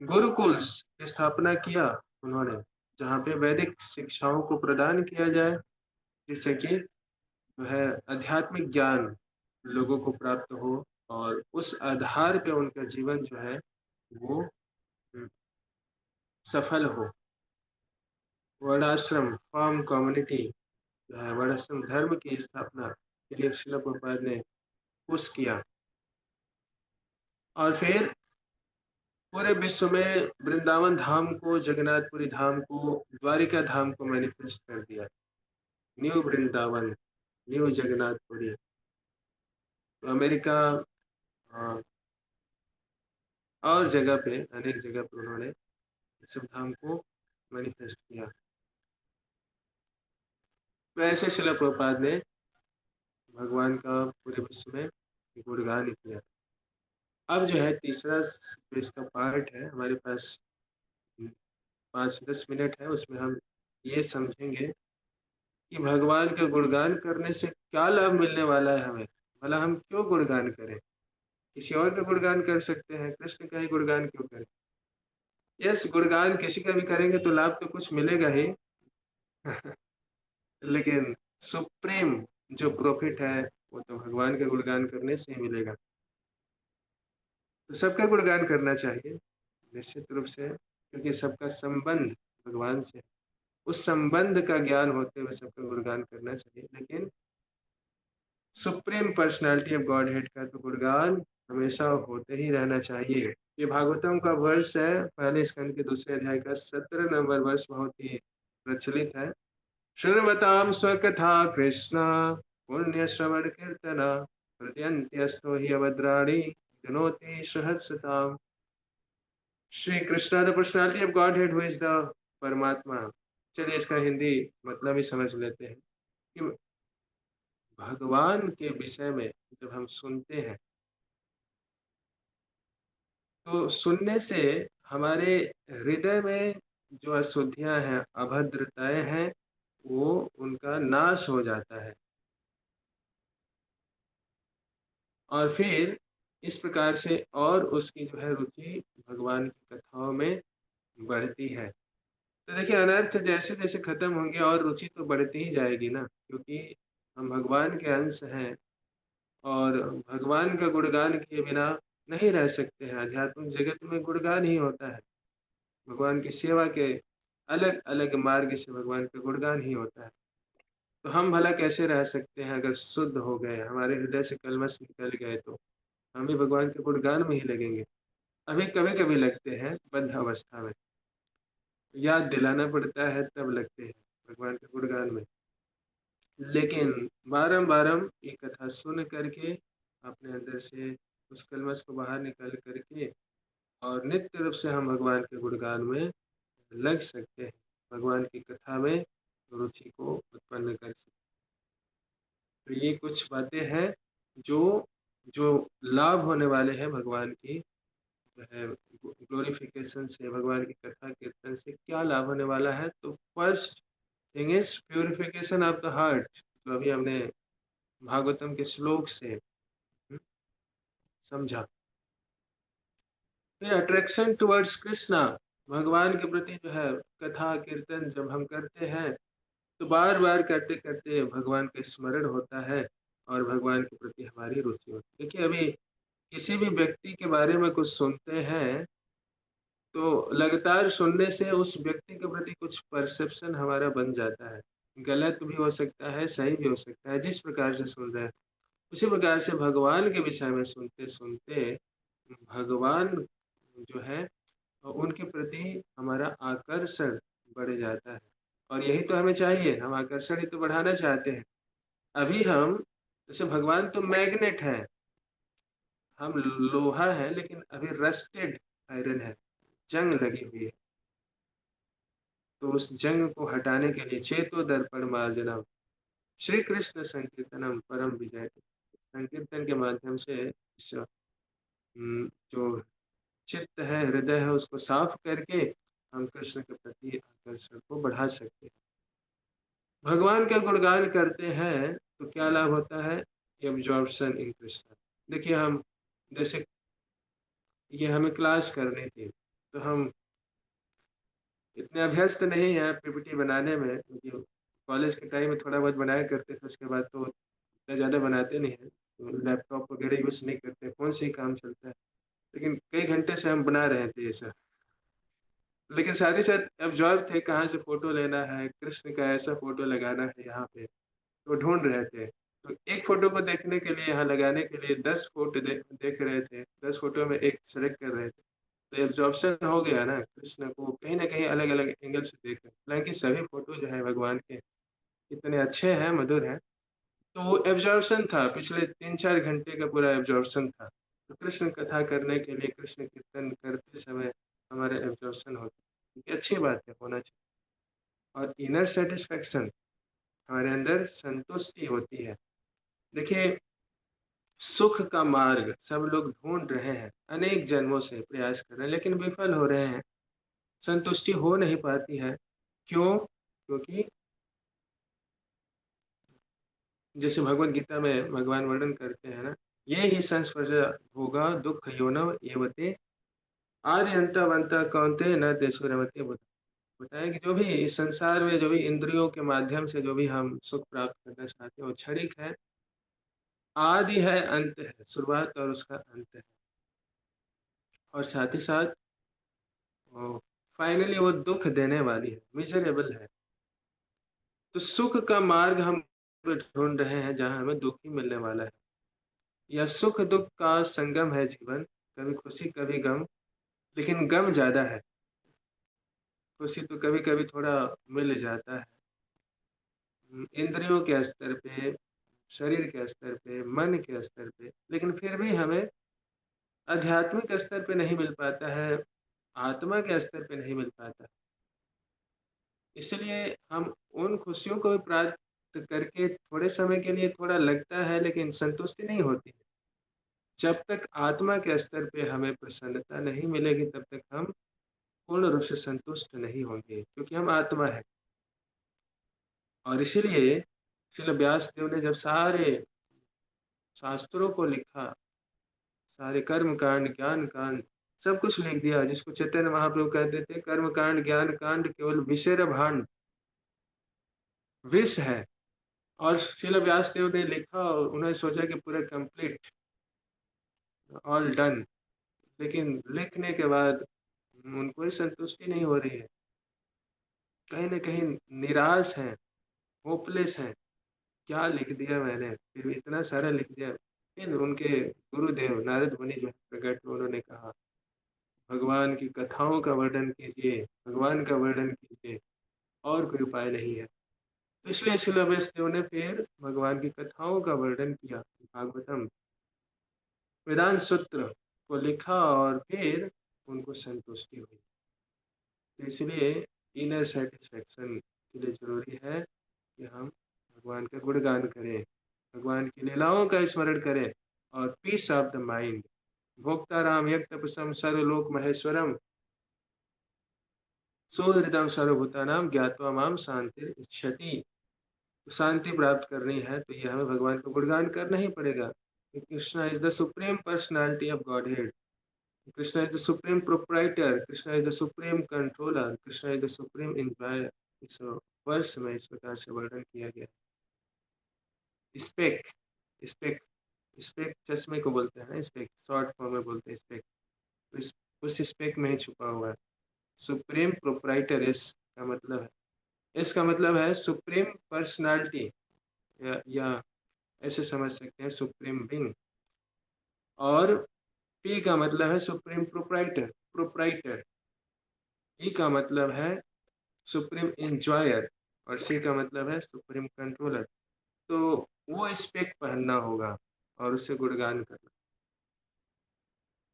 गुरुकुल्स की स्थापना किया उन्होंने, जहाँ पे वैदिक शिक्षाओं को प्रदान किया जाए, जिससे कि जो है आध्यात्मिक ज्ञान लोगों को प्राप्त हो और उस आधार पे उनका जीवन जो है वो सफल हो। वर्णाश्रम फार्म कम्युनिटी जो है, वर्णाश्रम धर्म की स्थापना के लिए श्रील प्रभुपाद ने पुश किया। और फिर पूरे विश्व में वृंदावन धाम को, जगन्नाथपुरी धाम को, द्वारिका धाम को मैनिफेस्ट कर दिया। New Vrindavan, new Jagannathpuri. तो अमेरिका और जगह पे, अनेक जगह पे उन्होंने इस धाम को मैनिफेस्ट किया। तो ऐसे श्रील प्रभुपाद ने भगवान का पूरे विश्व में गुणगान किया। अब जो है तीसरा जो इसका पार्ट है, हमारे पास 5-10 मिनट है, उसमें हम ये समझेंगे कि भगवान का गुणगान करने से क्या लाभ मिलने वाला है हमें, भला हम क्यों गुणगान करें। किसी और का गुणगान कर सकते हैं, कृष्ण का ही गुणगान क्यों करें। यस, गुणगान किसी का भी करेंगे तो लाभ तो कुछ मिलेगा ही लेकिन सुप्रीम जो प्रॉफिट है वो तो भगवान का गुणगान करने से ही मिलेगा। तो सबका गुणगान करना चाहिए निश्चित रूप से, क्योंकि सबका संबंध भगवान से है। उस संबंध का ज्ञान होते हुए सबका गुणगान करना चाहिए, लेकिन supreme personality of God head का तो गुणगान हमेशा होते ही रहना चाहिए। ये भागवतम का वर्ष है, पहले स्कंद के दूसरे अध्याय का 17 नंबर वर्ष बहुत ही प्रचलित है। शृण्वताम स्वकथा कृष्ण पुण्य श्रवण कीर्तना हृदयन्त्यस्तो हि अभद्राणि गुणोति सहस्रताम। Shri Krishna the personality of Godhead, who is the परमात्मा। चलिए इसका हिंदी मतलब ही समझ लेते हैं कि भगवान के विषय में जब हम सुनते हैं तो सुनने से हमारे हृदय में जो अशुद्धियां हैं, अभद्रताएं हैं, वो उनका नाश हो जाता है। और फिर इस प्रकार से और उसकी जो है रुचि भगवान की कथाओं में बढ़ती है। तो देखिए, अनर्थ जैसे जैसे खत्म होंगे और रुचि तो बढ़ती ही जाएगी ना, क्योंकि हम भगवान के अंश हैं और भगवान का गुणगान किए बिना नहीं रह सकते हैं। आध्यात्मिक जगत में गुणगान ही होता है, भगवान की सेवा के अलग अलग मार्ग से भगवान का गुणगान ही होता है। तो हम भला कैसे रह सकते हैं अगर शुद्ध हो गए, हमारे हृदय से कलमश निकल गए, तो हम भी भगवान के गुणगान में ही लगेंगे। अभी कभी कभी लगते हैं बद्ध अवस्था में, याद दिलाना पड़ता है तब लगते हैं भगवान के गुणगान में। लेकिन बारम ये कथा सुन करके अपने अंदर से उस कलमश को बाहर निकाल करके और नित्य रूप से हम भगवान के गुणगान में लग सकते हैं, भगवान की कथा में रुचि को उत्पन्न कर सकते हैं। तो ये कुछ बातें हैं जो जो लाभ होने वाले हैं भगवान की जो है ग्लोरिफिकेशन से, भगवान की कथा कीर्तन से क्या लाभ होने वाला है। तो first thing is purification of the heart, जो अभी हमने भागवतम के श्लोक से समझा। फिर अट्रैक्शन टुवर्ड्स कृष्णा, भगवान के प्रति जो है कथा कीर्तन जब हम करते हैं तो बार बार करते करते भगवान का स्मरण होता है और भगवान के प्रति हमारी रुचि होती है। देखिए, अभी किसी भी व्यक्ति के बारे में कुछ सुनते हैं तो लगातार सुनने से उस व्यक्ति के प्रति कुछ परसेप्शन हमारा बन जाता है। गलत भी हो सकता है, सही भी हो सकता है, जिस प्रकार से सुन रहे हैं। उसी प्रकार से भगवान के विषय में सुनते सुनते भगवान जो है उनके प्रति हमारा आकर्षण बढ़ जाता है। और यही तो हमें चाहिए, हम आकर्षण ही तो बढ़ाना चाहते हैं। अभी हम जैसे भगवान तो मैग्नेट है, हम लोहा है, लेकिन अभी रस्टेड आयरन है, जंग लगी हुई है। तो उस जंग को हटाने के लिए चेतो दर्पण मार्जनम श्री कृष्ण संकीर्तनम परम विजय, संकीर्तन के माध्यम से इस जो चित्त है, हृदय है, उसको साफ करके हम कृष्ण के प्रति आकर्षण को बढ़ा सकते हैं। भगवान का गुणगान करते हैं तो क्या लाभ होता है? Absorption in Krishna. देखिए, हम जैसे ये हमें क्लास करनी थी, तो हम इतने अभ्यस्त नहीं है पीपीटी बनाने में, क्योंकि कॉलेज के टाइम में थोड़ा बहुत बनाया करते थे, उसके बाद तो इतना ज़्यादा बनाते नहीं हैं, तो लैपटॉप वगैरह यूज़ नहीं करते, फ़ोन से ही काम चलता है। लेकिन कई घंटे से हम बना रहे थे ये सब, लेकिन साथ ही साथ एब्जॉर्ब थे, कहाँ से फ़ोटो लेना है, कृष्ण का ऐसा फ़ोटो लगाना है यहाँ पे, तो ढूँढ रहे थे। तो एक फ़ोटो को देखने के लिए, यहाँ लगाने के लिए 10 फ़ोटो देख रहे थे, 10 फ़ोटो में एक सेलेक्ट कर रहे थे। तो एब्जॉर्प्शन हो गया ना, कृष्ण को कहीं न कहीं अलग-अलग एंगल से देख रहे हैं। हालाँकि सभी फ़ोटो जो है भगवान के इतने अच्छे हैं, मधुर हैं। तो वो एब्जॉर्प्शन था, पिछले 3-4 घंटे का पूरा एब्जॉर्प्शन था। तो कृष्ण कथा करने के लिए, कृष्ण कीर्तन करते समय हमारा एब्जॉर्प्शन होता है। ये अच्छी बात है, होना चाहिए। और इनर सैटिस्फैक्शन, हमारे अंदर संतुष्टि होती है। देखिए, सुख का मार्ग सब लोग ढूँढ रहे हैं, अनेक जन्मों से प्रयास कर रहे हैं, लेकिन विफल हो रहे हैं, संतुष्टि हो नहीं पाती है। क्यों? क्योंकि जैसे भगवद गीता में भगवान वर्णन करते हैं ना, ये ही संस्पर्श भोगा दुःख योनव एवते आर्यन्तवन्तः कौन्तेय न तेषु रमते बुध। बताया कि जो भी इस संसार में, जो भी इंद्रियों के माध्यम से जो भी हम सुख प्राप्त करना चाहते हैं, वो क्षणिक है, आदि है, अंत है, शुरुआत और उसका अंत है। और साथ ही साथ फाइनली वो दुख देने वाली है, मिजरेबल है। तो सुख का मार्ग हम ढूंढ रहे हैं जहाँ हमें दुख ही मिलने वाला है। यह सुख दुख का संगम है जीवन, कभी खुशी कभी गम, लेकिन गम ज्यादा है। खुशी तो कभी कभी थोड़ा मिल जाता है, इंद्रियों के स्तर पे, शरीर के स्तर पे, मन के स्तर पे, लेकिन फिर भी हमें आध्यात्मिक स्तर पे नहीं मिल पाता है, आत्मा के स्तर पे नहीं मिल पाता। इसलिए हम उन खुशियों को भी प्राप्त करके थोड़े समय के लिए थोड़ा लगता है, लेकिन संतुष्टि नहीं होती है। जब तक आत्मा के स्तर पे हमें प्रसन्नता नहीं मिलेगी, तब तक हम पूर्ण रूप से संतुष्ट नहीं होंगे, क्योंकि हम आत्मा है। और इसीलिए श्रील व्यास देव ने जब सारे शास्त्रों को लिखा, सारे कर्म कांड, ज्ञान कांड, सब कुछ लिख दिया, जिसको चैतन्य महाप्रभु कहते थे कर्म कांड ज्ञान कांड केवल विषय भांड, विष है। और श्रील व्यास देव ने लिखा और उन्होंने सोचा कि पूरा कंप्लीट, ऑल डन, लेकिन लिखने के बाद उनको ही संतुष्टि नहीं हो रही है, कहीं ना कहीं निराश है, होपलेस है। क्या लिख दिया मैंने, फिर भी इतना सारा लिख दिया। फिर उनके गुरुदेव नारद मुनि जो है प्रकट हुए, उन्होंने कहा भगवान की कथाओं का वर्णन कीजिए, भगवान का वर्णन कीजिए, और कोई उपाय नहीं है। तो इसलिए श्रील व्यासदेव ने फिर भगवान की कथाओं का वर्णन किया, भागवतम वेदांत सूत्र को लिखा, और फिर उनको संतुष्टि हुई। तो इसलिए इनर सेटिस्फेक्शन के लिए जरूरी है कि हम भगवान का गुणगान करें, भगवान की लीलाओं का स्मरण करें, और पीस ऑफ द माइंड, भोक्ताराम यज्ञ तपसम सर्वलोक महेश्वरम सुहृदम सर्वभूतानाम ज्ञात्वा माम शांति इच्छति। शांति प्राप्त करनी है तो ये हमें भगवान का गुणगान करना ही पड़ेगा। Krishna is the supreme personality of God head, Krishna is the supreme proprietor, Krishna is the supreme controller, Krishna is the supreme enjoyer. इस वर्ष में इस प्रकार से वर्णन किया गया। स्पेक, स्पेक, स्पेक चश्मे को बोलते हैं ना, स्पेक शॉर्ट फॉर्म में बोलते हैं स्पेक। तो उस स्पेक में ही छुपा हुआ है सुप्रीम प्रोप्राइटर। इसका मतलब है, इसका मतलब है सुप्रीम पर्सनालिटी, या ऐसे समझ सकते हैं सुप्रीम बीइंग। और पी का मतलब है सुप्रीम प्रोप्राइटर, प्रोप्राइटर। ई का मतलब है सुप्रीम एंजॉयर, और सी का मतलब है सुप्रीम कंट्रोलर। तो वो स्पेक पहनना होगा और उससे गुणगान करना।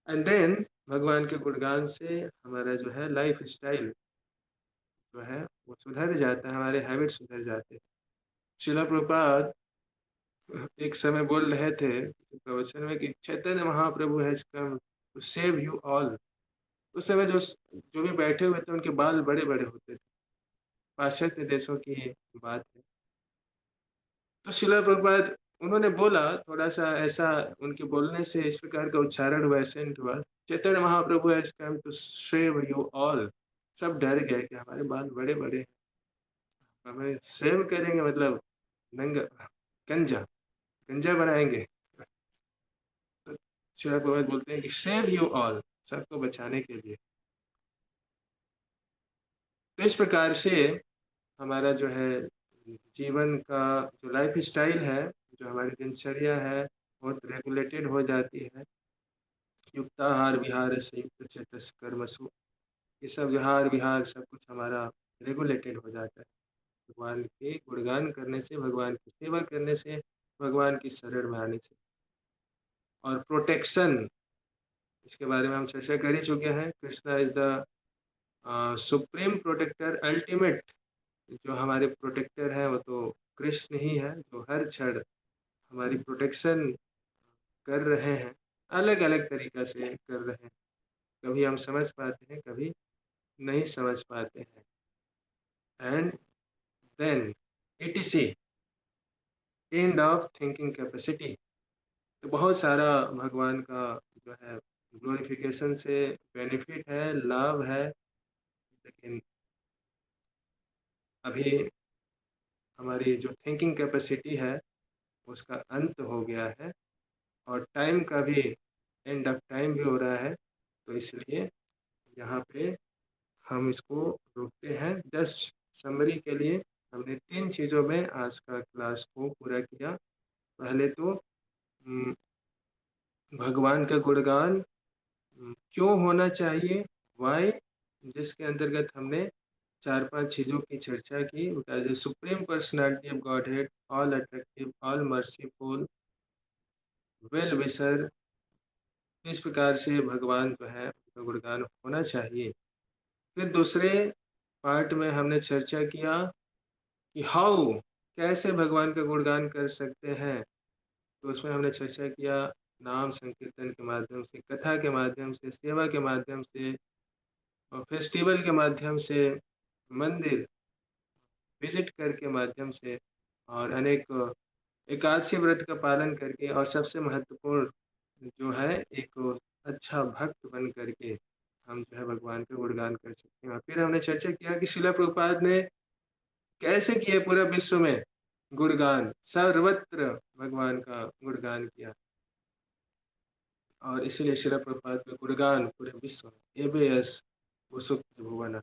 एंड देन भगवान के गुणगान से हमारा जो है लाइफ़स्टाइल जो है वो सुधर जाता है, हमारे हैबिट सुधर जाते हैं। श्रील प्रभुपाद एक समय बोल रहे थे प्रवचन में कि Chaitanya Mahaprabhu has come to save you all. उस समय जो भी बैठे हुए थे उनके बाल बड़े-बड़े होते थे। पाश्चात्य देशों की ये बात है। तो श्रील प्रभुपाद उन्होंने बोला थोड़ा-सा ऐसा उनके बोलने से इस प्रकार का उच्चारण हुआ, एसेंट हुआ, Chaitanya Mahaprabhu has come to save you all. सब डर गए कि हमारे बाल बड़े-बड़े हैं, हमें सेव करेंगे मतलब नंगा गंजा गंजा बनाएँगे। तो श्रील प्रभुपाद बोलते हैं कि सेव यू ऑल, सबको बचाने के लिए। तो इस प्रकार से हमारा जो है जीवन का जो लाइफ़स्टाइल है, जो हमारी दिनचर्या है, बहुत रेगुलेटेड हो जाती है। युक्ताहार विहार संयुक्त चेतस कर्मसु, ये सब जो आहार विहार सब कुछ हमारा रेगुलेटेड हो जाता है। भगवान के गुणगान करने से, भगवान की सेवा करने से, भगवान की शरण में आने से। और प्रोटेक्शन, इसके बारे में हम चर्चा कर ही चुके हैं। Krishna is the supreme protector ultimate. जो हमारे प्रोटेक्टर हैं वो तो कृष्ण ही है, जो हर क्षण हमारी प्रोटेक्शन कर रहे हैं, अलग-अलग तरीक़ा से कर रहे हैं। कभी हम समझ पाते हैं, कभी नहीं समझ पाते हैं। And then ETC, end of thinking capacity. तो बहुत सारा भगवान का जो है ग्लोरिफिकेशन से बेनिफिट है, लाभ है, लेकिन अभी हमारी जो थिंकिंग कैपेसिटी है, उसका अंत हो गया है और टाइम का भी एंड ऑफ टाइम भी हो रहा है। तो इसलिए यहाँ पे हम इसको रोकते हैं। जस्ट समरी के लिए हमने 3 चीज़ों में आज का क्लास को पूरा किया। पहले तो भगवान का गुणगान क्यों होना चाहिए? व्हाई? जिसके अंतर्गत हमने 4-5 चीज़ों की चर्चा की। Because the supreme personality of godhead, all attractive, all merciful, well wisher, इस प्रकार से भगवान जो है उनका गुणगान होना चाहिए। फिर दूसरे पार्ट में हमने चर्चा किया कि हाउ, कैसे भगवान का गुणगान कर सकते हैं। तो उसमें हमने चर्चा किया नाम संकीर्तन के माध्यम से, कथा के माध्यम से, सेवा के माध्यम से और फेस्टिवल के माध्यम से, मंदिर विजिट करके माध्यम से और अनेक एकादशी व्रत का पालन करके और सबसे महत्वपूर्ण जो है एक अच्छा भक्त बन करके हम जो है भगवान का गुणगान कर सकते हैं। और फिर हमने चर्चा किया कि शिला प्रभुपाद ने कैसे किए पूरे विश्व में गुणगान, सर्वत्र भगवान का गुणगान किया और इसीलिए शिला प्रभुपाद का गुणगान पूरे विश्व में एबेयस वसुप्त भुवन,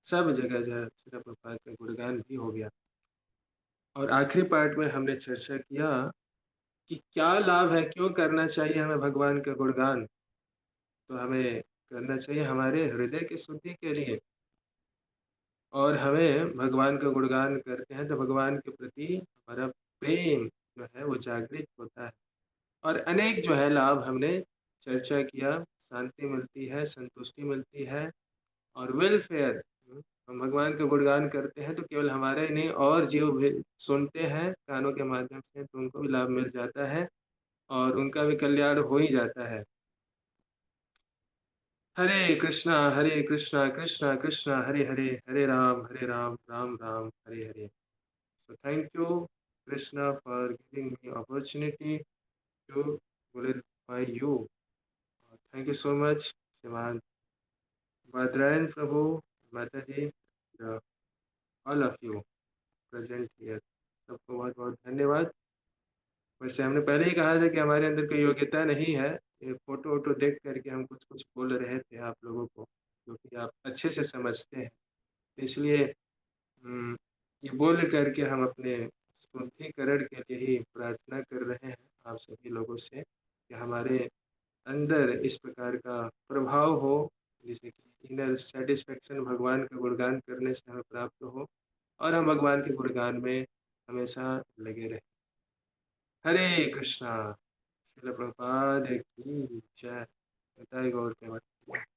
सब जगह जो है शिला प्रभुपाद का गुणगान भी हो गया। और आखिरी पार्ट में हमने चर्चा किया कि क्या लाभ है, क्यों करना चाहिए हमें भगवान का गुणगान? तो हमें करना चाहिए हमारे हृदय की शुद्धि के लिए और हमें भगवान का गुणगान करते हैं तो भगवान के प्रति हमारा प्रेम जो है वो जागृत होता है और अनेक जो है लाभ हमने चर्चा किया। शांति मिलती है, संतुष्टि मिलती है और वेलफेयर। हम भगवान का गुणगान करते हैं तो केवल हमारा ही नहीं और जीव भी सुनते हैं कानों के माध्यम से, तो उनको भी लाभ मिल जाता है और उनका भी कल्याण हो ही जाता है। हरे कृष्णा कृष्णा कृष्णा हरे हरे, हरे Ram Ram Ram Hare Hare. So thank you Krishna for giving me opportunity to glorify you. Thank you so much Shriman Badrayan Prabhu, Mataji, all of you present here. सबको बहुत बहुत धन्यवाद। वैसे हमने पहले ही कहा था कि हमारे अंदर कोई योग्यता नहीं है। ये फोटो वोटो देख करके हम कुछ कुछ बोल रहे थे आप लोगों को, जो कि आप अच्छे से समझते हैं। इसलिए ये बोल करके हम अपने शुद्धिकरण के लिए ही प्रार्थना कर रहे हैं आप सभी लोगों से कि हमारे अंदर इस प्रकार का प्रभाव हो, जैसे कि इनर सेटिस्फेक्शन भगवान का गुणगान करने से हमें प्राप्त हो और हम भगवान के गुणगान में हमेशा लगे रहें। हरे कृष्णा। श्रील प्रभुपाद की जय। निताई गौर प्रेमानंद।